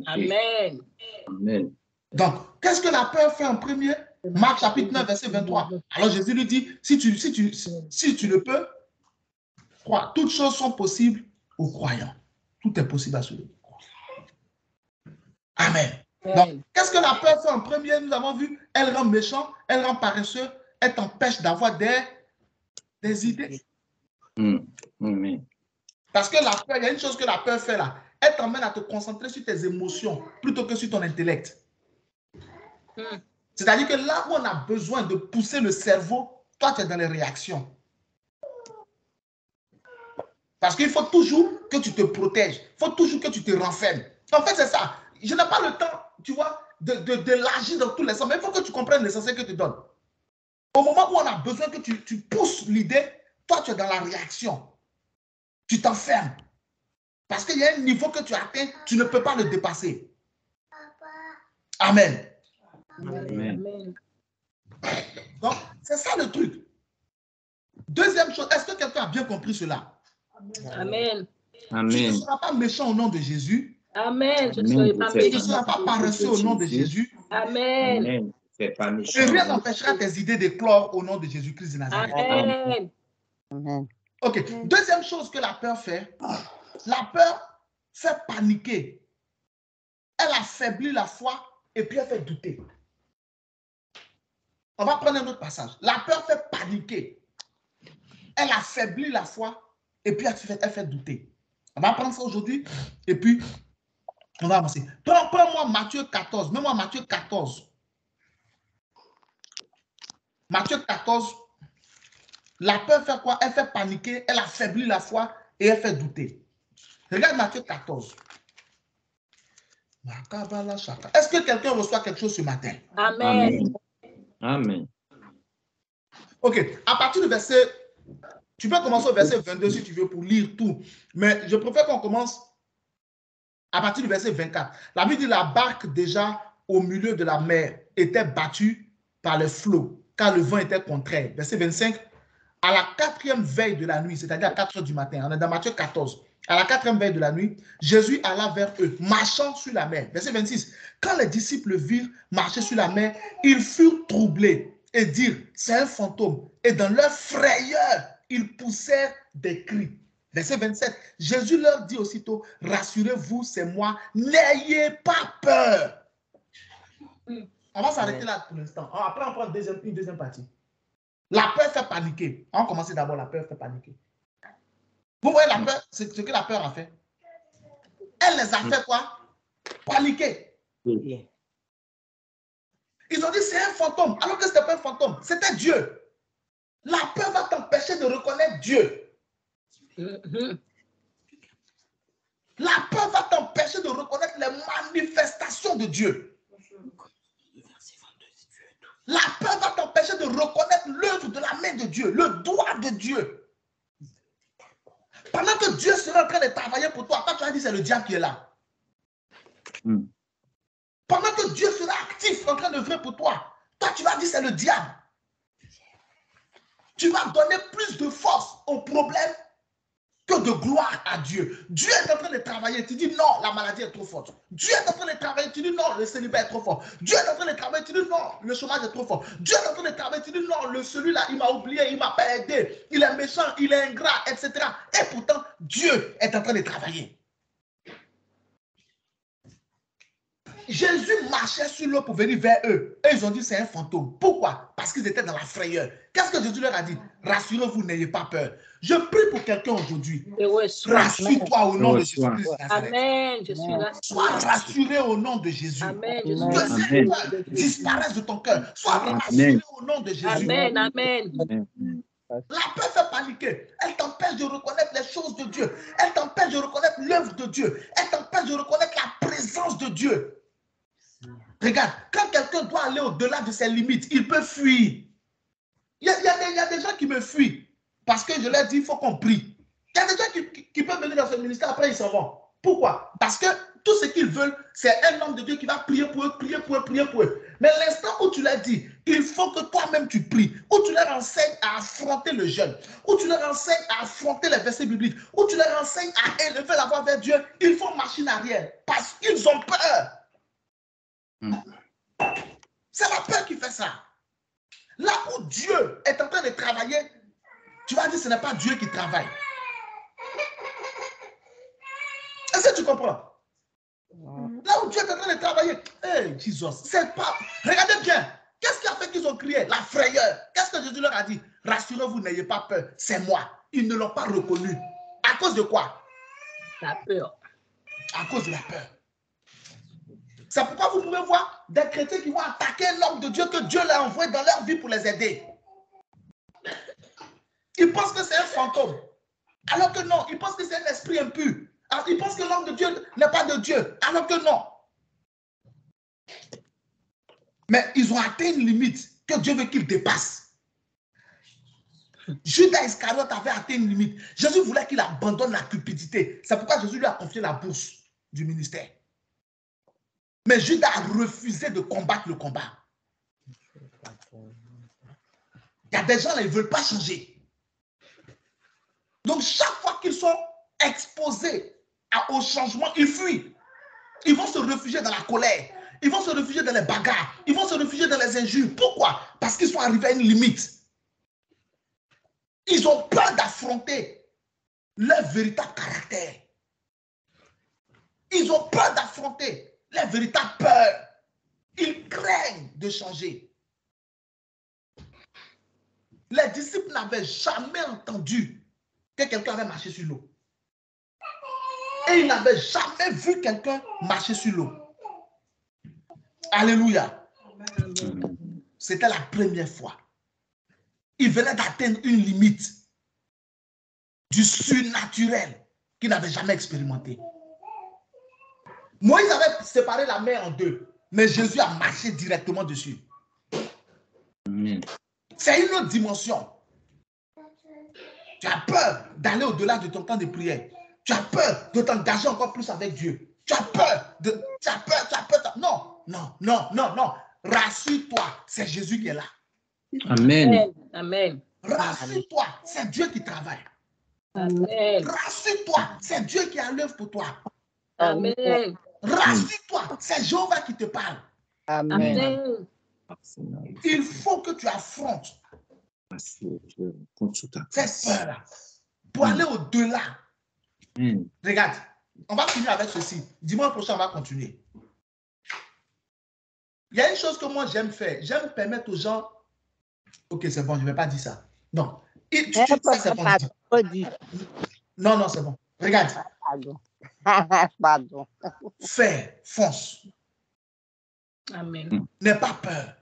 Amen. Amen. Donc, qu'est-ce que la peur fait en premier? Marc chapitre 9, verset 23. Alors Jésus lui dit, si tu le peux, crois. Toutes choses sont possibles aux croyants. Tout est possible à celui qui croit. Amen. Donc, qu'est-ce que la peur fait en premier? Nous avons vu, elle rend méchant, elle rend paresseux, elle t'empêche d'avoir des idées. Amen. Parce que la peur, il y a une chose que la peur fait là. Elle t'emmène à te concentrer sur tes émotions plutôt que sur ton intellect. C'est-à-dire que là où on a besoin de pousser le cerveau, toi, tu es dans les réactions. Parce qu'il faut toujours que tu te protèges. Il faut toujours que tu te renfermes. En fait, c'est ça. Je n'ai pas le temps, tu vois, de l'agir dans tous les sens. Mais il faut que tu comprennes l'essentiel que tu donnes. Au moment où on a besoin que tu pousses l'idée, toi, tu es dans la réaction. Tu t'enfermes. Parce qu'il y a un niveau que tu atteins, tu ne peux pas le dépasser. Amen. Amen. Donc, c'est ça le truc. Deuxième chose, est-ce que quelqu'un a bien compris cela? Amen. Amen. Tu ne seras pas méchant au nom de Jésus. Amen. Je ne serai pas Tu ne méchant. seras pas paresseux au nom de Jésus. Amen. Amen. C'est pas Et méchant. rien n'empêchera tes idées d'éclore au nom de Jésus-Christ de Nazareth. Amen. Amen. Ok. Deuxième chose que la peur fait, la peur fait paniquer. Elle affaiblit la foi et puis elle fait douter. On va prendre un autre passage. La peur fait paniquer. Elle affaiblit la foi et puis elle fait douter. On va prendre ça aujourd'hui et puis on va avancer. Prends-moi Matthieu 14. Mets-moi Matthieu 14. Matthieu 14. La peur fait quoi? Elle fait paniquer, elle affaiblit la foi et elle fait douter. Regarde Matthieu 14. Est-ce que quelqu'un reçoit quelque chose ce matin? Amen. Amen. Ok, à partir du verset, tu peux commencer au verset 22 si tu veux pour lire tout, mais je préfère qu'on commence à partir du verset 24. La Bible dit la barque déjà au milieu de la mer était battue par les flots, car le vent était contraire. Verset 25. À la 4e veille de la nuit, c'est-à-dire à 4 heures du matin, on est dans Matthieu 14. À la 4e veille de la nuit, Jésus alla vers eux, marchant sur la mer. Verset 26. Quand les disciples virent marcher sur la mer, ils furent troublés et dirent, c'est un fantôme. Et dans leur frayeur, ils poussèrent des cris. Verset 27. Jésus leur dit aussitôt, rassurez-vous, c'est moi, n'ayez pas peur. On va s'arrêter là pour l'instant. Après, on prend une deuxième partie. La peur fait paniquer. On va commencer d'abord, la peur fait paniquer. Vous voyez la peur, c'est ce que la peur a fait. Elle les a fait quoi? Paniquer. Ils ont dit c'est un fantôme, alors que ce n'était pas un fantôme, c'était Dieu. La peur va t'empêcher de reconnaître Dieu. La peur va t'empêcher de reconnaître les manifestations de Dieu. La peur va t'empêcher de reconnaître l'œuvre de la main de Dieu, le doigt de Dieu. Pendant que Dieu sera en train de travailler pour toi, toi tu vas dire c'est le diable qui est là. Pendant que Dieu sera actif en train d'œuvrer pour toi, toi tu vas dire c'est le diable. Tu vas donner plus de force au problème que de gloire à Dieu. Dieu est en train de travailler, tu dis non, la maladie est trop forte. Dieu est en train de travailler, tu dis non, le célibat est trop fort. Dieu est en train de travailler, tu dis non, le chômage est trop fort. Dieu est en train de travailler, tu dis non, celui-là, il m'a oublié, il ne m'a pas aidé, il est méchant, il est ingrat, etc. Et pourtant, Dieu est en train de travailler. Jésus marchait sur l'eau pour venir vers eux. Et ils ont dit c'est un fantôme. Pourquoi? Parce qu'ils étaient dans la frayeur. Qu'est-ce que Jésus leur a dit? Rassurez-vous, n'ayez pas peur. Je prie pour quelqu'un aujourd'hui. Rassure-toi au nom de Jésus-Christ. Amen. Je suis rassuré. Sois rassuré au nom de Jésus. Amen. Que cette peur disparaisse de ton cœur. Sois rassuré au nom de Jésus. Amen. Amen. La peur fait paniquer. Elle t'empêche de reconnaître les choses de Dieu. Elle t'empêche de reconnaître l'œuvre de Dieu. Elle t'empêche de reconnaître la présence de Dieu. Regarde, quand quelqu'un doit aller au-delà de ses limites, il peut fuir. Il y a des gens qui me fuient parce que je leur dis il faut qu'on prie. Il y a des gens qui peuvent venir dans ce ministère, après ils s'en vont. Pourquoi? Parce que tout ce qu'ils veulent, c'est un homme de Dieu qui va prier pour eux, prier pour eux, prier pour eux. Mais l'instant où tu leur dis, il faut que toi-même tu pries, où tu leur enseignes à affronter le jeûne, où tu leur enseignes à affronter les versets bibliques, où tu leur enseignes à élever la voix vers Dieu, ils font machine arrière parce qu'ils ont peur. C'est la peur qui fait ça. Là où Dieu est en train de travailler, tu vas dire ce n'est pas Dieu qui travaille. Est-ce que tu comprends? Là où Dieu est en train de travailler, hey, Jesus, c'est pas. Regardez bien, qu'est-ce qui a fait qu'ils ont crié? La frayeur. Qu'est-ce que Jésus leur a dit? Rassurez-vous, n'ayez pas peur, c'est moi. Ils ne l'ont pas reconnu. À cause de quoi? La peur. À cause de la peur. C'est pourquoi vous pouvez voir des chrétiens qui vont attaquer l'homme de Dieu que Dieu leur a envoyé dans leur vie pour les aider. Ils pensent que c'est un fantôme. Alors que non, ils pensent que c'est un esprit impur. Alors, ils pensent que l'homme de Dieu n'est pas de Dieu. Alors que non. Mais ils ont atteint une limite que Dieu veut qu'ils dépassent. Judas Iscariote avait atteint une limite. Jésus voulait qu'il abandonne la cupidité. C'est pourquoi Jésus lui a confié la bourse du ministère. Mais Judas a refusé de combattre le combat. Il y a des gens là, ils ne veulent pas changer. Donc, chaque fois qu'ils sont exposés au changement, ils fuient. Ils vont se réfugier dans la colère. Ils vont se réfugier dans les bagarres. Ils vont se réfugier dans les injures. Pourquoi? Parce qu'ils sont arrivés à une limite. Ils ont peur d'affronter leur véritable caractère. Ils ont peur d'affronter les véritables peurs. Ils craignent de changer. Les disciples n'avaient jamais entendu que quelqu'un avait marché sur l'eau. Et ils n'avaient jamais vu quelqu'un marcher sur l'eau. Alléluia. C'était la première fois. Ils venaient d'atteindre une limite du surnaturel qu'ils n'avaient jamais expérimenté. Moïse avait séparé la mer en deux, mais Jésus a marché directement dessus. C'est une autre dimension. Tu as peur d'aller au-delà de ton temps de prière. Tu as peur de t'engager encore plus avec Dieu. Tu as peur. Tu as peur. Non. Rassure-toi, c'est Jésus qui est là. Amen. Amen. Rassure-toi, c'est Dieu qui travaille. Amen. Rassure-toi, c'est Dieu qui a l'œuvre pour toi. Amen. Rassure-toi, c'est Jéhovah qui te parle. Amen. Amen. Il faut que tu affrontes cette peur-là pour aller au-delà. Regarde, on va finir avec ceci. Dimanche prochain, on va continuer. Il y a une chose que moi j'aime faire. J'aime permettre aux gens. Ok, c'est bon, je ne vais pas dire ça. Non. Non, non, c'est bon. Regarde. Pardon. Fais, fonce. Amen. N'aie pas peur.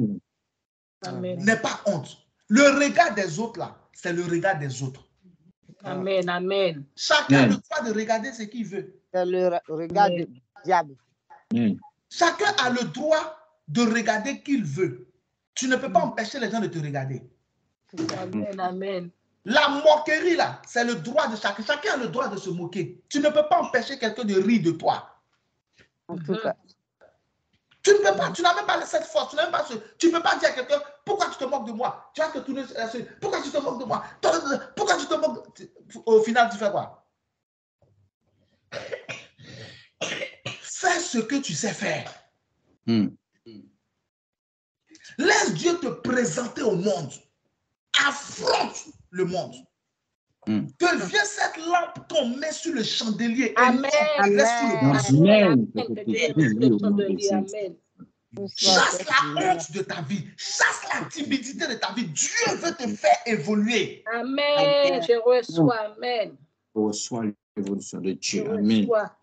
Amen. N'aie pas honte. Le regard des autres, là, c'est le regard des autres. Amen. Amen. Chacun a le droit de regarder ce qu'il veut. C'est le regard du diable. Chacun a le droit de regarder qu'il veut. Tu ne peux pas empêcher les gens de te regarder. Amen. Amen. La moquerie, là, c'est le droit de chacun. Chacun a le droit de se moquer. Tu ne peux pas empêcher quelqu'un de rire de toi. En tout cas. Tu ne peux pas, tu n'as même pas cette force, tu n'as même pas tu ne peux pas dire à quelqu'un, pourquoi tu te moques de moi? Tu vas te tourner, pourquoi tu te moques de moi? Pourquoi tu te moques de... Au final, tu fais quoi? Fais ce que tu sais faire. Laisse Dieu te présenter au monde. Affronte le monde. Deviens cette lampe qu'on met sur le chandelier. Amen. Amen. Chasse la honte de ta vie. Chasse la timidité de ta vie. Dieu veut te faire évoluer. Amen. Je reçois. Amen. Je reçois l'évolution de Dieu. Je Amen. reçois.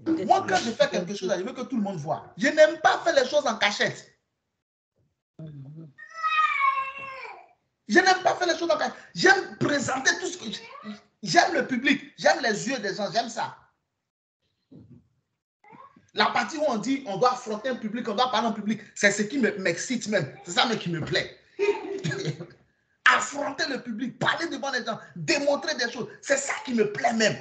Moi, quand je fais quelque chose, je veux que tout le monde voit. Je n'aime pas faire les choses en cachette. Je n'aime pas faire les choses en cachette. J'aime présenter tout ce que j'aime le public. J'aime les yeux des gens. J'aime ça. La partie où on dit on doit affronter un public, on doit parler en public, c'est ce qui m'excite même. C'est ça même qui me plaît. Affronter le public, parler devant les gens, démontrer des choses, c'est ça qui me plaît même.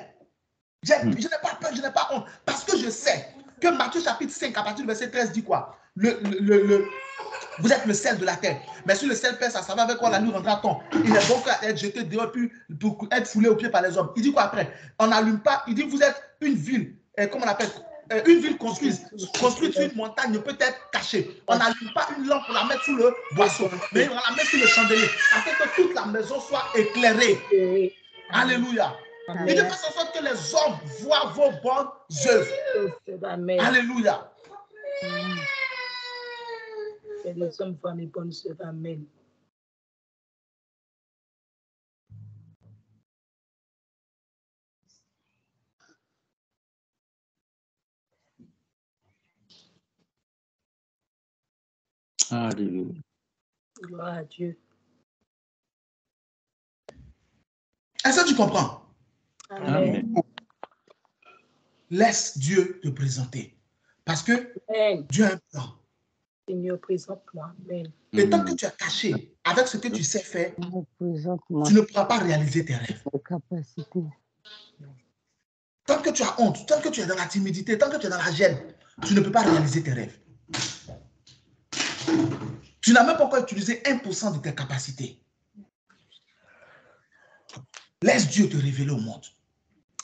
Je n'ai pas peur, je n'ai pas honte. Parce que je sais que Matthieu chapitre 5, à partir du verset 13 dit quoi? Vous êtes le sel de la terre. Mais si le sel perd sa saveur, avec quoi la nuit rendra-t-on? Il est bon qu'à être jeté dehors, puis pour être foulé aux pieds par les hommes. Il dit quoi après? On n'allume pas, il dit vous êtes une ville, comment on appelle? Une ville construite sur une montagne ne peut être cachée. On n'allume pas une lampe pour la mettre sous le boisseau, mais on la met sur le chandelier, afin que toute la maison soit éclairée. Alléluia. Il de façon sorte que les hommes voient vos bonnes œuvres. Alléluia. Que les hommes voient mes bonnes œuvres. Amen. Alléluia. Gloire à Dieu. Est-ce que tu comprends? Amen. Laisse Dieu te présenter. Parce que Dieu a un plan. Seigneur, présente-moi. Amen. Et tant que tu es caché avec ce que tu sais faire, tu ne pourras pas réaliser tes rêves. Tant que tu as honte, tant que tu es dans la timidité, tant que tu es dans la gêne, tu ne peux pas réaliser tes rêves. Tu n'as même pas encore utilisé 1% de tes capacités. Laisse Dieu te révéler au monde.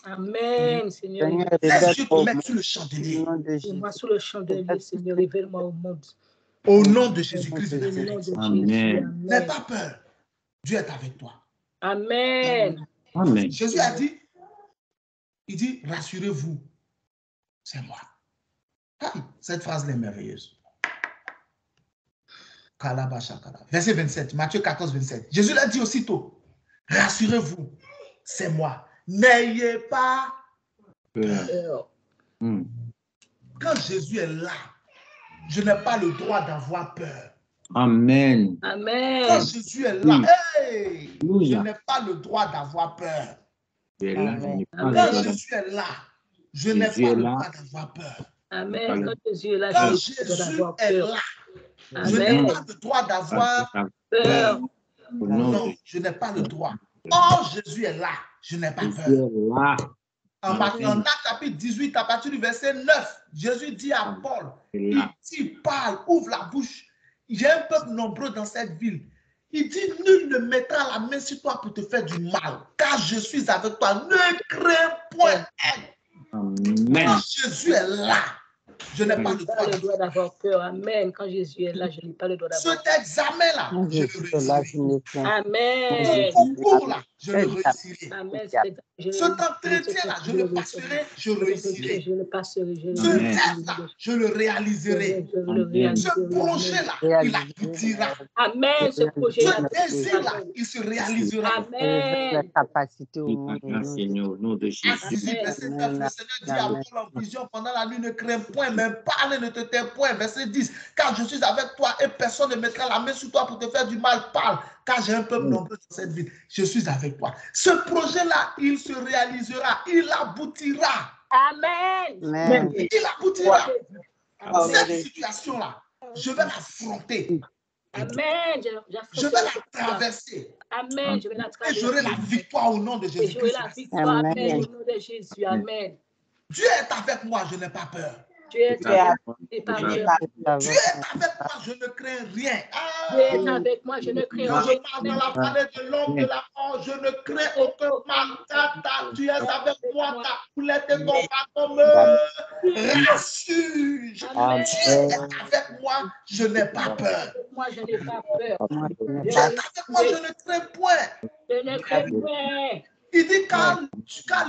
Amen, Seigneur. Laisse Dieu te mettre sur le chandelier. Moi sur le chandelier, Seigneur, révèle-moi au monde. Au nom de Jésus-Christ de Au nom Nazareth. de Amen. Jésus. N'aie pas peur. Dieu est avec toi. Amen. Amen. Jésus a dit, il dit, rassurez-vous, c'est moi. Ah, cette phrase est merveilleuse. Verset 27, Matthieu 14, 27. Jésus l'a dit aussitôt, rassurez-vous, c'est moi. N'ayez pas peur. Quand Jésus est là, je n'ai pas le droit d'avoir peur. Amen. Amen. Quand Jésus est là, hey, je n'ai pas le droit d'avoir peur. Quand Jésus est là, je n'ai pas le droit d'avoir peur. Amen. Quand Jésus est là, Quand je Jésus n'ai pas d'avoir est peur. là, je n'ai Amen. pas le droit d'avoir Peur. non, je n'ai pas le droit. Or, Jésus est là, je n'ai pas peur. En Actes chapitre 18, à partir du verset 9, Jésus dit à Paul, il dit, parle, ouvre la bouche. J'ai un peuple nombreux dans cette ville. Il dit, nul ne mettra la main sur toi pour te faire du mal, car je suis avec toi. Ne crains point. Amen. Quand Jésus est là, je n'ai pas le pas le droit d'avoir peur. Amen. Quand Jésus est là, je n'ai pas le droit d'avoir peur. Cet examen-là, je le réussirai. Amen. Ce concours-là, je le réussirai. Amen. Cet entretien-là, je le passerai, je réussirai. Je le passerai. Ce rêve-là, je le réaliserai. Ce projet-là, il aboutira. Amen. Ce projet-là, ce désir-là, il se réalisera. Amen. Seigneur, au nom de Jésus. Le Seigneur dit à Paul en vision pendant la nuit, ne crains point, mais parle et ne te tais point. Verset 10, car je suis avec toi et personne ne mettra la main sur toi pour te faire du mal. Parle, car j'ai un peuple nombreux dans cette ville. Je suis avec toi. Ce projet-là, il se réalisera, il aboutira. Amen. Il aboutira. Cette situation-là, je vais l'affronter. Amen. Je vais la traverser. Amen. Je vais la traverser. Et j'aurai la victoire au nom de Jésus. J'aurai la victoire. Amen. Au nom de Jésus. Amen. Dieu est avec moi, je n'ai pas peur. Dieu est avec moi, Dieu est avec moi, je ne crains rien. Dieu est avec moi, je ne crains Quand rien. je marche dans la vallée de l'ombre de la mort, je ne crains aucun mal. Car tu es avec moi, ta poulette et ton bâton me rassurent. Dieu est avec moi, je n'ai pas peur. Moi, je n'ai pas peur. Dieu est avec moi, je ne crains point. Je ne crains point. Il dit, car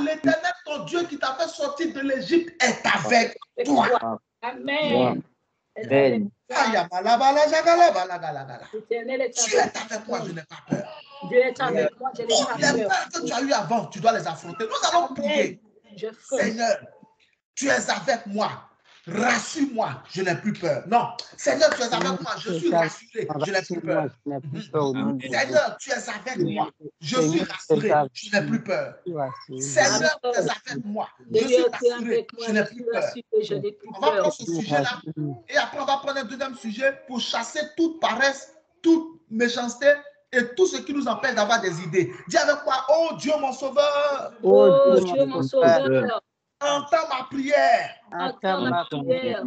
l'Éternel, ton Dieu qui t'a fait sortir de l'Égypte, est avec toi. Amen. Dieu est avec moi, je n'ai pas peur. Dieu est avec moi, je n'ai pas Les peur. peurs que tu as eues avant, tu dois les affronter. Nous allons prier. Seigneur, tu es avec moi. Rassure-moi, je n'ai plus peur. Non, Seigneur, tu es avec moi, je suis rassuré, je n'ai plus peur. Seigneur, tu es avec moi, je suis rassuré, je n'ai plus peur. Seigneur, tu es avec moi, je suis rassuré, je n'ai plus peur. On va prendre ce sujet-là et après on va prendre un deuxième sujet pour chasser toute paresse, toute méchanceté et tout ce qui nous empêche d'avoir des idées. Dis avec moi, oh Dieu mon sauveur. Oh Dieu mon sauveur. Entends ma prière. Entends ma prière.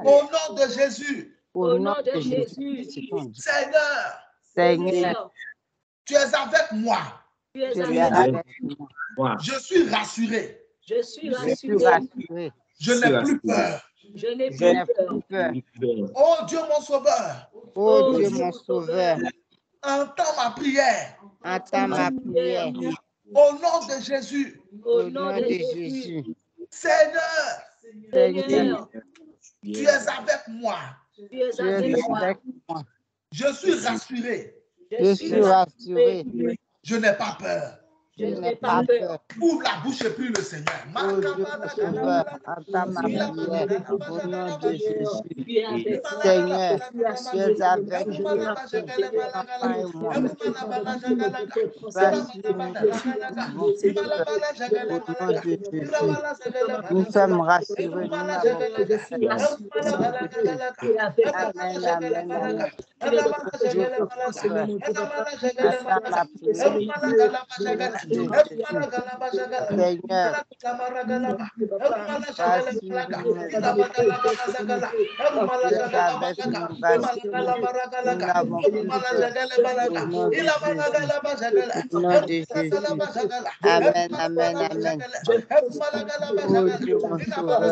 Au nom de Jésus. Au nom de Jésus. Seigneur, tu es avec moi. Tu es avec moi. Je suis rassuré. Je suis rassuré. Je n'ai plus peur. Je n'ai plus peur. Oh Dieu mon sauveur. Oh Dieu mon sauveur. Entends ma prière. Entends ma prière. Au nom de Jésus. Au nom de Jésus. Seigneur, tu es avec moi. Tu es avec moi. Je suis rassuré. Je suis rassuré. Je n'ai pas peur. Je n'ai pas peur. Ouvre la bouche et prie le Seigneur. Oh Dieu mon sauveur, entends ma prière au nom de Jésus. Seigneur, tu es avec moi. Nous sommes rassurés. Amen, amen, amen. Oh Dieu mon sauveur.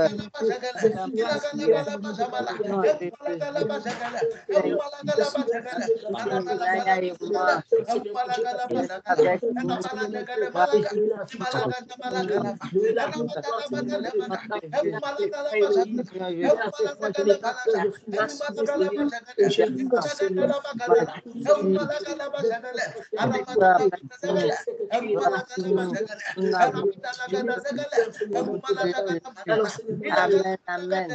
Amen, amen.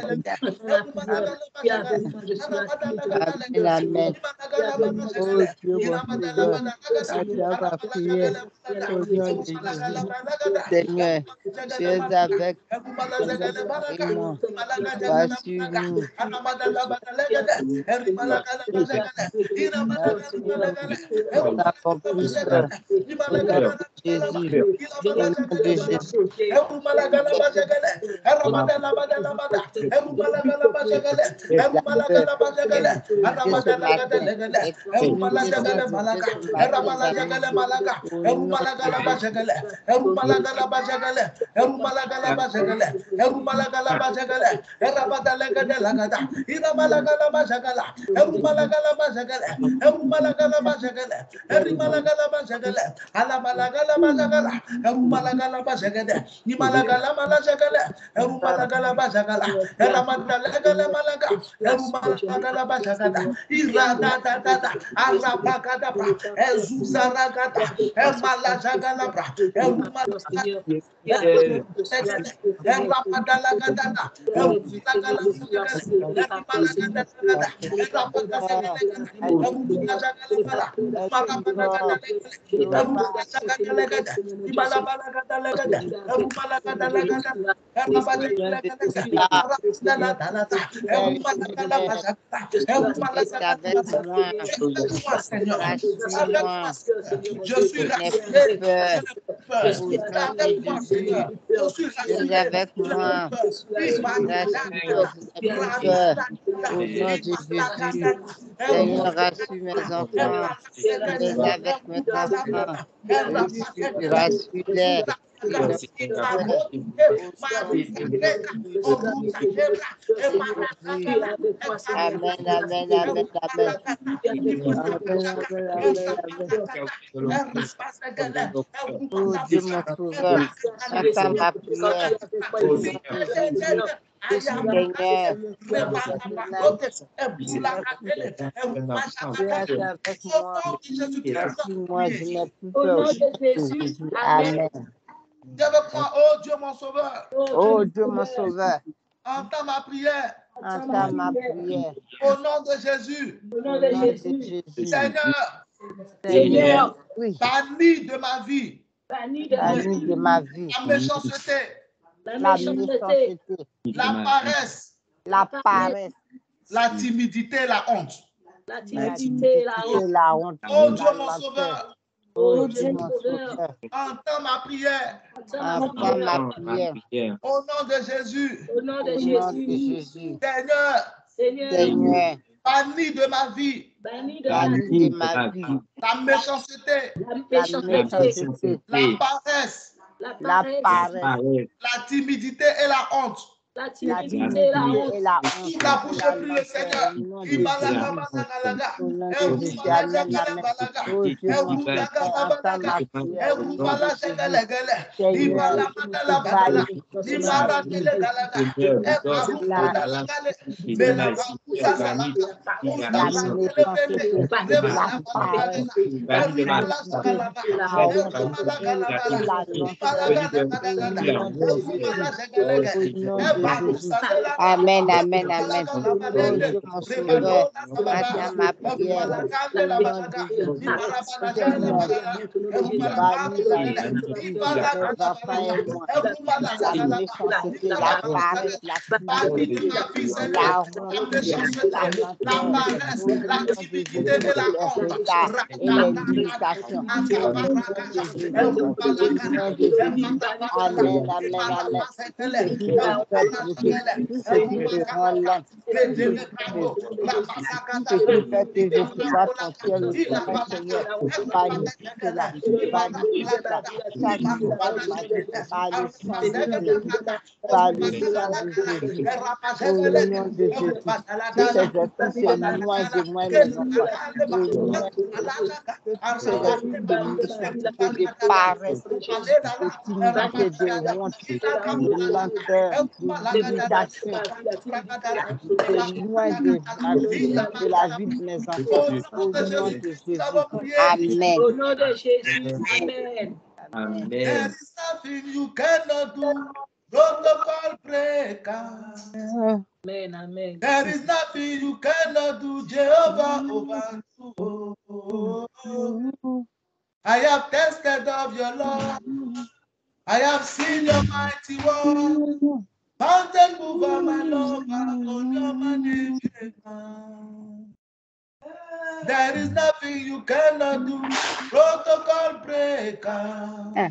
Amen. Oh Dieu mon sauveur, à ta prière, au Seigneur, tu es avec moi. Rassure-nous. Nous n'avons plus peur. Au nom de Jésus. Au nom de Jésus. Je suis rassuré. Je suis rassuré. Avec moi. Au nom de Jésus. Seigneur, rassure mes enfants. Tu es avec mes enfants. Rassure-les. Amen, amen, amen, amen. Oh Dieu, mon sauveur, entends ma prière. Au nom de Jésus. Seigneur, moi, je n'ai plus peur. Amen. Avec moi, oh Dieu mon sauveur. Oh Dieu mon sauveur. Entends ma prière. Entends ma prière. Au nom de Jésus. Au nom de Jésus. Seigneur, oui. Banni de ma vie. Banni de ma vie. La méchanceté. La méchanceté. La paresse. La paresse. La timidité, la honte. La timidité, la honte. Oh Dieu mon sauveur. Oh Dieu mon sauveur. Entends ma prière. Entends ma prière. Au nom de Jésus. Au nom de Jésus. Seigneur. Banni de ma vie. Banni de ma vie. La méchanceté. La paresse. La paresse. La timidité et la honte. La timidité et la honte. Toute la bouche est prie le Seigneur. Amen, amen, amen. Oh Dieu, mon sauveur, attends ma prière. De la vie de mes enfants. Au nom de Jésus. Amen. Au nom de Jésus. Amen. Amen. There is nothing you cannot do. Protocol breaker. Amen. Amen. There is nothing you cannot do. Jehovah over. I have tasted of your love. I have seen your mighty work. Mountain mover, my lover, on your money. There is nothing you cannot do. Protocol breaker.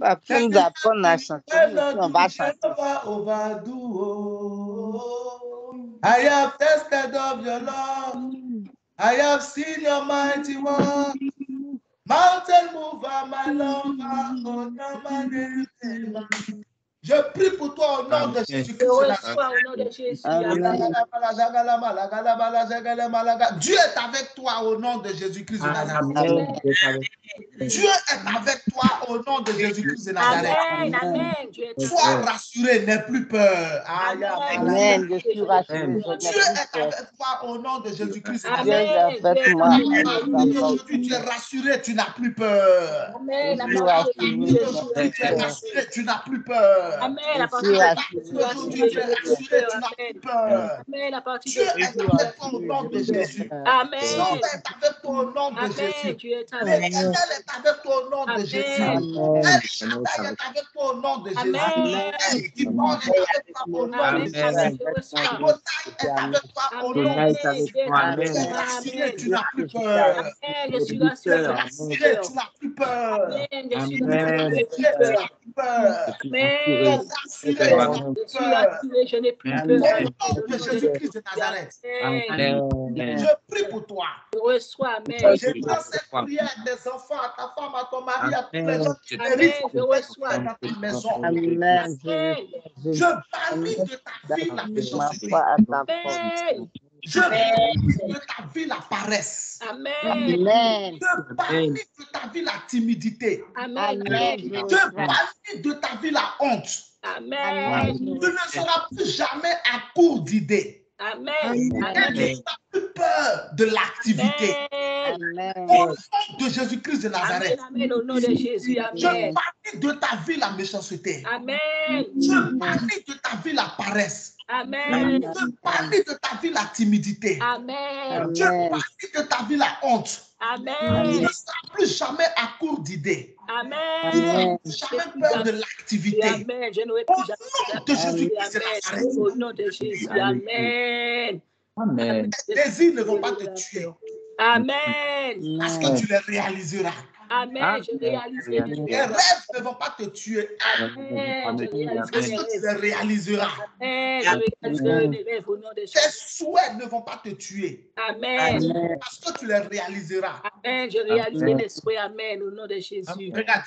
Après nous apprendre à chanter, on va chanter. I have tasted of your love. I have seen your mighty work. Mountain mover, my lover, oh no, my name. Je prie pour toi au nom de Jésus-Christ. Je reçois au nom de Jésus. Amen. Dieu est avec toi au nom de Jésus-Christ de Nazareth. Dieu est avec toi au nom de Jésus-Christ de Nazareth. Amen. Amen. Sois rassuré, n'aie plus peur. Amen. Je suis rassuré. Dieu est avec toi au nom de Jésus-Christ de Dieu Nazareth. est avec moi. Aujourd'hui, tu es rassuré, tu n'as plus peur. Amen. Aujourd'hui, tu es rassuré, tu n'as plus peur. Amen. Aujourd'hui, tu es rassuré, tu n'as plus peur. Amen. À partir Dieu est avec toi au nom de Jésus. Amen. Dieu est avec toi au nom de Jésus. L'Éternel est avec toi au nom de Jésus. El Shaddai est avec toi au nom de Jésus. El Gibon est avec toi au nom de Jésus. Adonai est avec toi au nom de Jésus. Tu es rassuré, tu n'as plus peur. Je suis rassuré. Tu n'as plus peur. Amen. Je suis rassuré. Tu n'as plus peur. Amen. Je suis rassuré, je n'ai plus peur. Au nom de Jésus-Christ de Nazareth. Je prie pour toi. Je reçois, amen. Je prends cette prière des enfants, à ta femme, à ton mari, à tous les gens qui Amen. méritent Je reçois. dans ta maison. Amen. Je bannis de ta vie la méchanceté. Amen. Je bannis de ta vie la paresse. Amen. Amen. Je bannis de ta vie la timidité. Amen. Je bannis de ta vie la honte. Amen. Tu ne seras plus jamais à court d'idées. Amen. Et tu n'as plus peur de l'activité. Amen. Au nom de Jésus-Christ de Nazareth. Amen. Au nom de Jésus. Je Amen. bannis de ta vie la méchanceté. Amen. Je bannis de ta vie la paresse. Amen. Je bannis de ta vie la timidité. Amen. Je bannis de ta vie la honte. Tu Amen. ne seras plus jamais à court d'idées. Tu Amen. n'auras jamais peur de l'activité. Amen. Je n'aurai plus Au nom de Jésus-Christ de Nazareth. Au nom de Jésus. Amen. Amen. Tes désirs ne vont pas te tuer. Amen. Parce que tu les réaliseras. Amen. Je réalise mes Tes rêves ne vont pas te tuer. Amen. Je réalise Parce que tu les réaliseras. Amen. Je réaliserai mes rêves au nom de Tes Jésus. souhaits ne vont pas te tuer. Amen. Parce que tu les réaliseras. Amen. Je réaliserai mes souhaits. Amen. Au nom de Jésus. Regarde.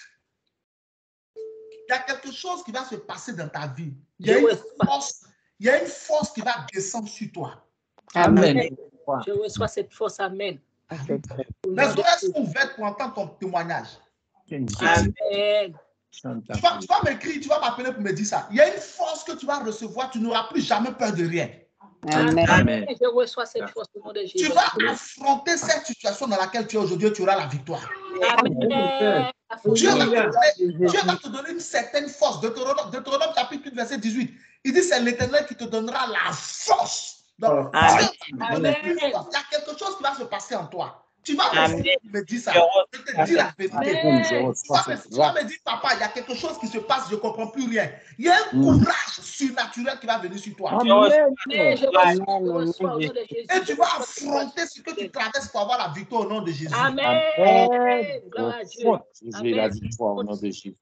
Il y a quelque chose qui va se passer dans ta vie. Il y a une force qui va descendre sur toi. Amen. Je reçois cette force. Amen. Les oreilles sont ouvertes pour entendre ton témoignage. Amen. Tu vas m'écrire, tu vas m'appeler pour me dire ça. Il y a une force que tu vas recevoir, tu n'auras plus jamais peur de rien. Amen. Je reçois cette force au nom de Jésus. Tu vas affronter cette situation dans laquelle tu es aujourd'hui, tu auras la victoire. Amen. Dieu va te donner une certaine force. Deutéronome chapitre 8, verset 18. Il dit, c'est l'Éternel qui te donnera la force. Donc, Dieu va te donner une force. Il y a quelque chose qui va se passer en toi. Tu vas me dire ça. Je te dis la vérité. Tu vas me dire, papa, il y a quelque chose qui se passe, je ne comprends plus rien. Il y a un courage surnaturel qui va venir sur toi. Amen. Et tu vas affronter ce que tu traverses pour avoir la victoire au nom de Jésus. Amen. Gloire à Dieu. J'ai la victoire au nom de Jésus.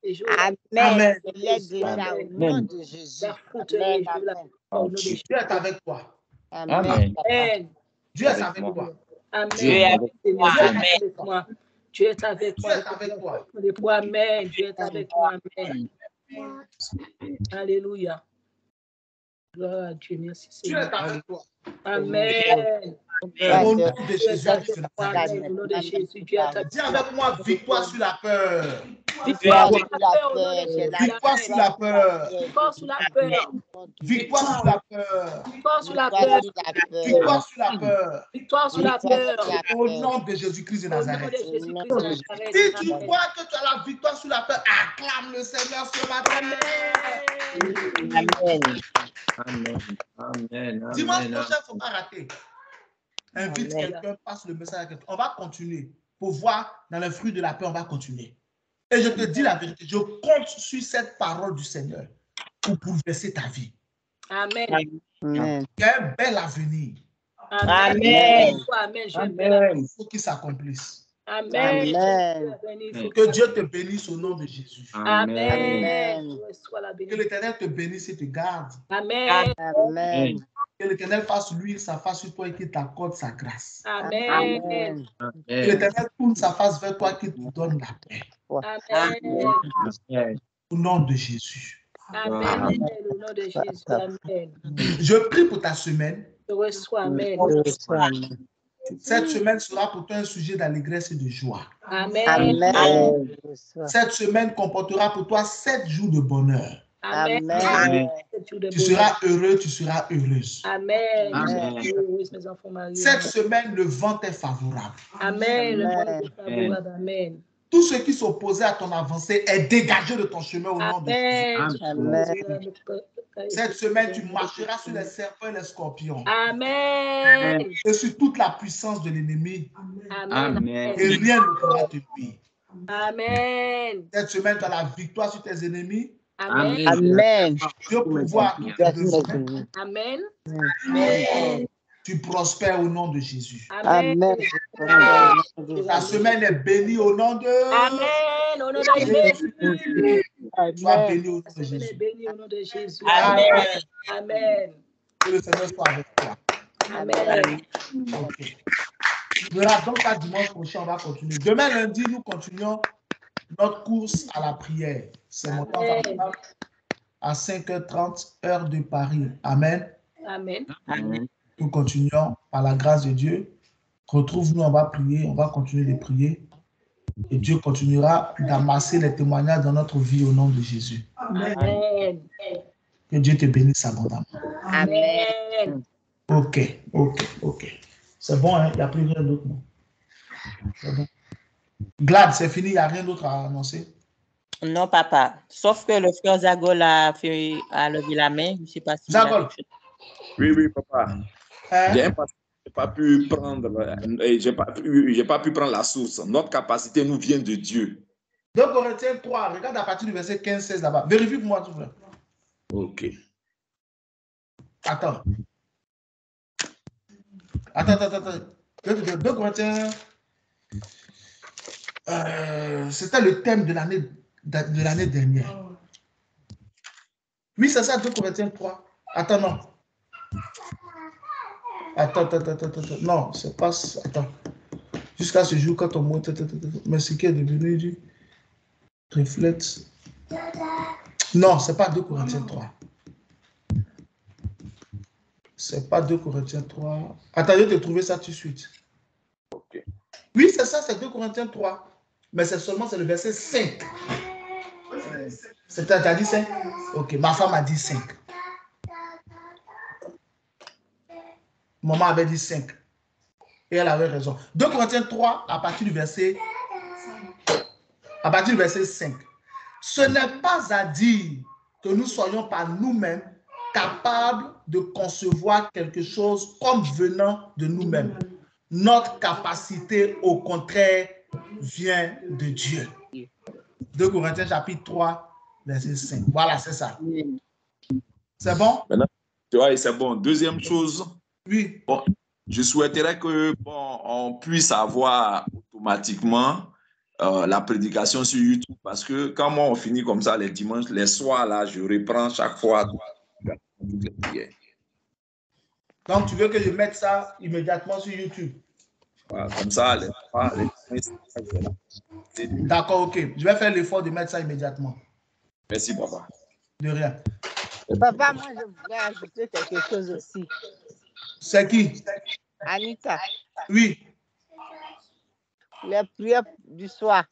Amen. Je l'ai déjà au nom de Jésus. Dieu est avec toi. Amen. Dieu est avec toi. Amen. Dieu est avec moi. Dieu est avec Dieu est avec toi. Amen. Dieu est avec moi. Amen. Alléluia. Gloire à Dieu. Merci Dieu est Seigneur. avec toi. Amen. Au nom de Jésus. Au nom de Jésus, Dieu est avec Dis avec moi, victoire sur la peur. Victoire sur la peur. Victoire sur la peur. Victoire sur la peur. Victoire sur la peur. Victoire sur la peur. Victoire sur la peur. Victoire sur la peur. Au nom de Jésus-Christ de Nazareth. Au nom de Jésus-Christ de Nazareth. Si tu crois que tu as la victoire sur la peur, acclame le Seigneur ce matin. Amen. Amen. Amen. Dimanche prochain, il ne faut pas rater. Invite quelqu'un, passe le message à quelqu'un. On va continuer. pour voir dans le fruit de la paix, on va continuer. Et je te dis la vérité, je compte sur cette parole du Seigneur pour bouleverser ta vie. Amen. Amen. Il y a un bel avenir. Amen. Il faut qu'il s'accomplisse. Amen. Que Dieu te bénisse au nom de Jésus. Amen. Que l'Éternel te bénisse et te garde. Amen. Amen. Que l'Éternel fasse l'huile sa face sur toi et qu'il t'accorde sa grâce. Amen. Que l'Éternel tourne sa face vers toi et qu'il te donne la paix. Amen. Au nom de Jésus. Amen. Au nom de Jésus. Amen. Je prie pour ta semaine. Je reçois. Amen. Cette semaine sera pour toi un sujet d'allégresse et de joie. Amen. Amen. Cette semaine comportera pour toi 7 jours de bonheur. Amen. Tu seras heureux, tu seras heureuse. Amen. Cette semaine, le vent est favorable. Amen. Le vent est favorable. Amen. Tout ce qui s'opposait à ton avancée est dégagé de ton chemin au nom de Jésus. Amen. Cette semaine, tu marcheras sur les serpents et les scorpions. Amen. Et sur toute la puissance de l'ennemi. Amen. Et rien ne pourra te nuire. Amen. Cette semaine, tu as la victoire sur tes ennemis. Amen. Amen. Dieu pourvoit tous tes besoins. Amen. Tu prospères au nom de Jésus. Amen. Ta semaine est bénie au nom de Amen. Au nom de Jésus. Sois béni au nom de Jésus. Jésus. Béni au nom de Jésus. Amen. Amen. Que le Seigneur soit avec toi. Amen. Ok. On verra donc à dimanche prochain, on va continuer. Demain lundi, nous continuons notre course à la prière. C'est mon temps à 5h30, heure de Paris. Amen. Amen. Nous continuons par la grâce de Dieu. Retrouve-nous, on va prier, on va continuer de prier. Et Dieu continuera d'amasser les témoignages dans notre vie au nom de Jésus. Amen. Que Dieu te bénisse abondamment. Amen. Ok. C'est bon, hein? Il n'y a plus rien d'autre, non? C'est bon. Glad, c'est fini, il n'y a rien d'autre à annoncer? Non, papa. Sauf que le frère Zagol a levé la main. Je ne sais pas si. Zagol. Oui, papa. Hein? J'ai pas pu prendre, j'ai pas pu prendre la source. Notre capacité nous vient de Dieu. 2 Corinthiens 3, regarde à partir du verset 15-16 là-bas. Vérifie pour moi, s'il vous plaît. Ok. Attends. 2 Corinthiens. C'était le thème de l'année dernière. Oui, c'est ça, 2 Corinthiens 3. Attends, non. Attends. Non, c'est pas ça. Attends. Jusqu'à ce jour, quand on monte. Mais ce qui est devenu du reflète. Non, c'est pas 2 Corinthiens 3. C'est pas 2 Corinthiens 3. Attends, je vais te trouver ça tout de suite. Ok. Oui, c'est ça, c'est 2 Corinthiens 3. Mais c'est le verset 5. T'as dit 5? Ok, ma femme a dit 5. Maman avait dit 5. Et elle avait raison. 2 Corinthiens 3, à partir du verset 5. Ce n'est pas à dire que nous soyons par nous-mêmes capables de concevoir quelque chose comme venant de nous-mêmes. Notre capacité, au contraire, vient de Dieu. 2 Corinthiens chapitre 3, verset 5. Voilà, c'est ça. C'est bon? Maintenant, tu vois, c'est bon. Deuxième chose. Oui. Bon, je souhaiterais que on puisse avoir automatiquement la prédication sur YouTube, parce que quand moi on finit comme ça les dimanches, les soirs là, je reprends chaque fois toutes les prières. Donc tu veux que je mette ça immédiatement sur YouTube? Voilà, comme ça, D'accord, ok. Je vais faire l'effort de mettre ça immédiatement. Merci, papa. De rien. Papa, moi je voudrais ajouter quelque chose aussi. C'est qui? Anita. Oui. Les prières du soir.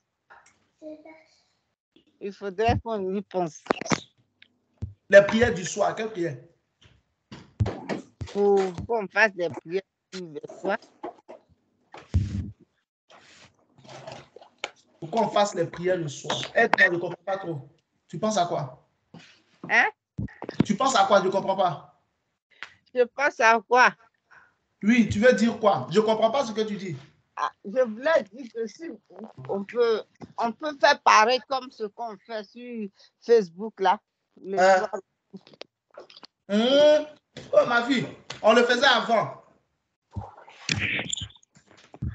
Il faudrait qu'on y pense. Les prières du soir, quelles prières? Pour qu'on fasse des prières le soir. Pour qu'on fasse les prières le soir. Aide-moi, je ne comprends pas trop. Tu penses à quoi? Hein? Tu penses à quoi? Je ne comprends pas. Je pense à quoi? Oui, tu veux dire quoi? Je ne comprends pas ce que tu dis. je voulais dire que si on peut faire pareil comme ce qu'on fait sur Facebook là. Oh ma fille, on le faisait avant.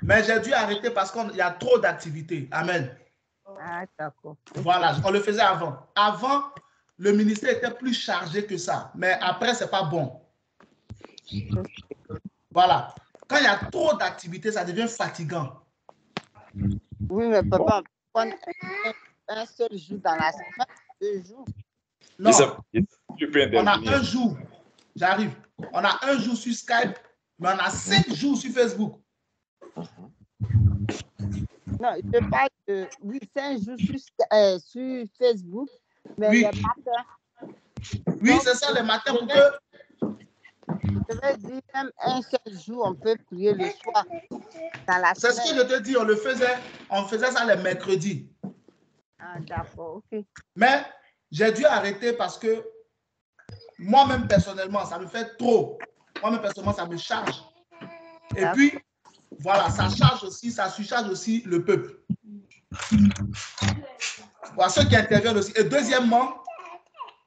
Mais j'ai dû arrêter parce qu'il y a trop d'activités. Amen. Ah, d'accord. Voilà, on le faisait avant. Avant, le ministère était plus chargé que ça. Mais après, ce n'est pas bon. Voilà. Quand il y a trop d'activités, ça devient fatigant. Oui, mais papa, on prend un seul jour dans la semaine, 2 jours. Non, on a un jour. J'arrive. On a un jour sur Skype, mais on a 5 jours sur Facebook. Non, je parle de 5 jours sur Facebook, mais oui. les matins. Oui, c'est ça, les matins pour que... Je vais dire, même un seul jour, on peut prier le soir dans la semaine. C'est ce que je te dis, on faisait ça les mercredis. Ah, d'accord, ok. Mais j'ai dû arrêter parce que moi-même, personnellement, ça me fait trop. Moi-même, personnellement, ça me charge. Et puis, voilà, ça charge aussi, ça surcharge aussi le peuple. Voilà, ceux qui interviennent aussi. Et deuxièmement,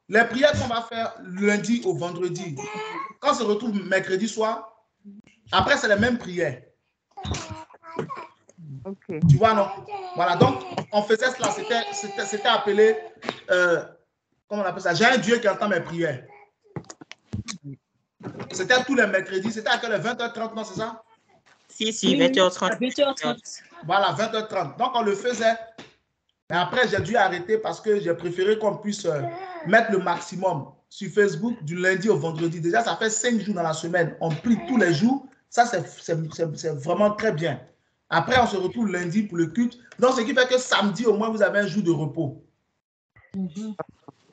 les prières qu'on va faire lundi au vendredi, quand on se retrouve mercredi soir, après, c'est les mêmes prières. Okay. Tu vois, non? Voilà, donc, on faisait cela. C'était appelé, comment on appelle ça? J'ai un Dieu qui entend mes prières. C'était tous les mercredis. C'était à quelle heure? 20h30, non, c'est ça? Si, 20h30. 20h30. Voilà, 20h30. Donc, on le faisait. Mais après, j'ai dû arrêter parce que j'ai préféré qu'on puisse mettre le maximum sur Facebook du lundi au vendredi. Déjà, ça fait 5 jours dans la semaine. On prie tous les jours. Ça, c'est vraiment très bien. Après, on se retrouve lundi pour le culte. Donc, ce qui fait que samedi, au moins, vous avez un jour de repos.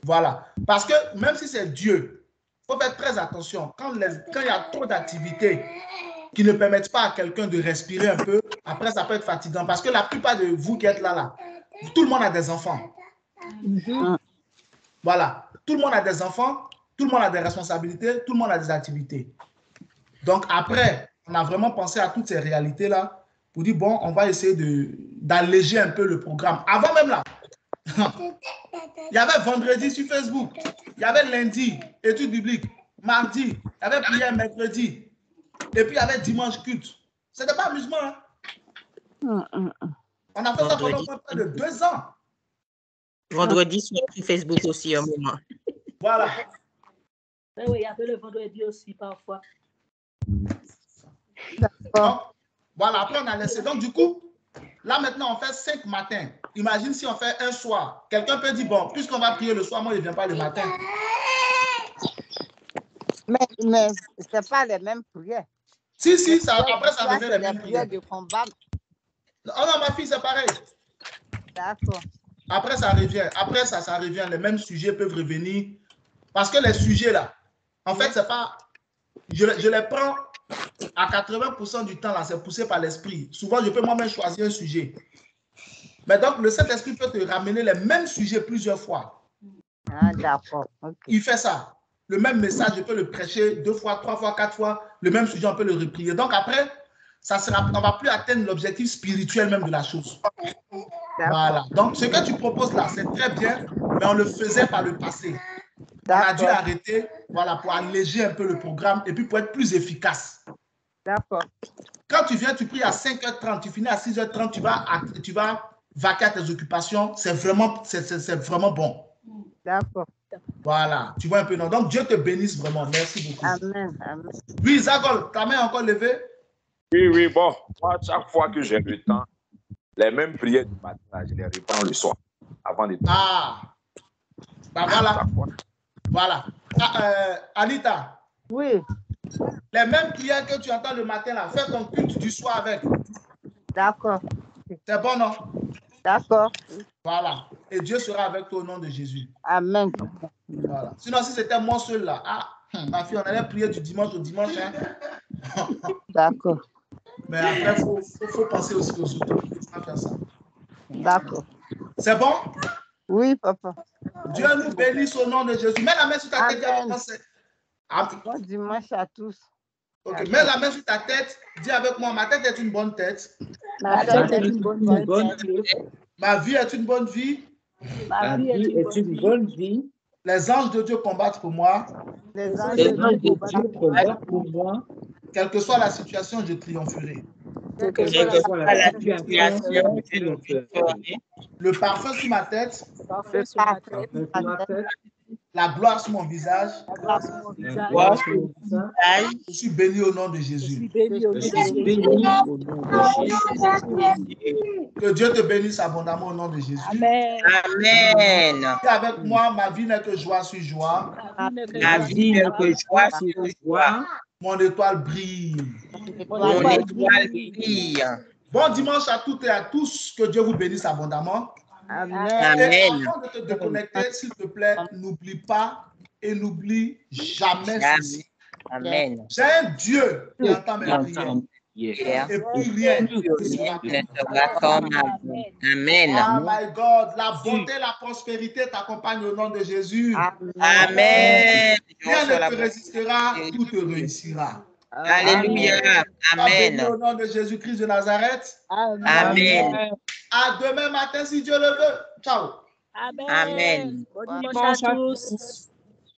Voilà. Parce que même si c'est Dieu, il faut faire très attention. Quand il y a trop d'activités qui ne permettent pas à quelqu'un de respirer un peu, après, ça peut être fatigant. Parce que la plupart de vous qui êtes là, tout le monde a des enfants. Voilà. Tout le monde a des enfants, tout le monde a des responsabilités, tout le monde a des activités. Donc, après, on a vraiment pensé à toutes ces réalités-là pour dire, bon, on va essayer d'alléger un peu le programme. Avant même là, il y avait vendredi sur Facebook, il y avait lundi, études bibliques, mardi, il y avait prière mercredi, et puis il y avait dimanche culte. Ce n'était pas amusement. Hein? On a fait ça pendant près de 2 ans. Vendredi sur Facebook aussi un moment. Voilà. Oui, il y avait le vendredi aussi parfois. Donc, voilà, après on a laissé. Donc du coup, là maintenant on fait 5 matins. Imagine si on fait un soir. Quelqu'un peut dire, bon, puisqu'on va prier le soir, moi je ne viens pas le matin. Mais ce n'est pas les mêmes prières. Si, ça, après ça revient les mêmes prières. De combat. Oh non, ma fille, c'est pareil. D'accord. Après ça revient. Après ça revient. Les mêmes sujets peuvent revenir. Parce que les sujets là, en fait, c'est pas... Je les prends à 80% du temps là, c'est poussé par l'esprit. Souvent, je peux moi-même choisir un sujet. Mais donc, le Saint-Esprit peut te ramener les mêmes sujets plusieurs fois. Ah, d'accord. Okay. Il fait ça. Le même message, je peux le prêcher 2 fois, 3 fois, 4 fois. Le même sujet, on peut le reprier. Donc après, on ne va plus atteindre l'objectif spirituel même de la chose. Voilà. Donc, ce que tu proposes là, c'est très bien, mais on le faisait par le passé. On a dû arrêter, voilà, pour alléger un peu le programme et puis pour être plus efficace. D'accord. Quand tu viens, tu pries à 5h30, tu finis à 6h30, tu vas vaquer à tes occupations. C'est vraiment bon. D'accord. Voilà. Tu vois un peu, non? Donc, Dieu te bénisse vraiment. Merci beaucoup. Amen. Amen. Oui, Zagol, ta main encore levée? Oui, bon. Moi, chaque fois que j'ai le temps, les mêmes prières du matin, je les reprends le soir, avant de... Ah! Ben voilà. Voilà. Anita. Oui. Les mêmes prières que tu entends le matin, là, fais ton culte du soir avec. D'accord. C'est bon, non? D'accord. Voilà. Et Dieu sera avec toi au nom de Jésus. Amen. Voilà. Sinon, si c'était moi seul, là, ma fille, on allait prier du dimanche au dimanche. Hein? D'accord. Mais après, il faut penser aussi aux autres. Il faut pas faire ça. D'accord. C'est bon? Oui, papa. Dieu nous bénisse au nom de Jésus. Mets la main sur ta tête. Bon dimanche à tous. Ok, mets la main sur ta tête. Dis avec moi, ma tête est une bonne tête. Ma tête est une bonne tête. Ma vie est une bonne vie. Ma vie est une bonne vie. Les anges de Dieu combattent pour moi. Les anges Les de anges Dieu de Dieu combattent pour moi. Quelle que soit la situation, je triompherai. Quelle que Quelle soit que soit la la situation, je triompherai. Le parfum sur ma tête. parfum sur ma tête. Sur ma tête, La gloire sur mon visage. La gloire sur mon la visage. gloire sur mon visage. Je suis béni au nom de Je suis Jésus. béni au nom Je de suis Jésus. béni au nom de Jésus. Que Dieu te bénisse abondamment au nom de Jésus. Amen. Amen. Et avec moi, ma vie n'est que joie sur joie. Ma vie n'est que joie sur joie. Mon étoile brille. Mon étoile brille. Bon dimanche à toutes et à tous. Que Dieu vous bénisse abondamment. Amen. Et Amen. avant de te déconnecter, s'il te plaît, n'oublie pas et n'oublie jamais ceci. Amen. J'ai un Dieu qui entend mes prières. Yeah. Et plus rien Plus ne rien sera ne sera comme avant. Amen. Oh my God, la bonté, la prospérité t'accompagne au nom de Jésus. Amen. Rien ne te résistera, tout te réussira. Alléluia. Sois béni Amen. au nom de Jésus-Christ de Nazareth. Amen. À demain matin si Dieu le veut. Ciao. Amen. Amen. Bon dimanche à tous.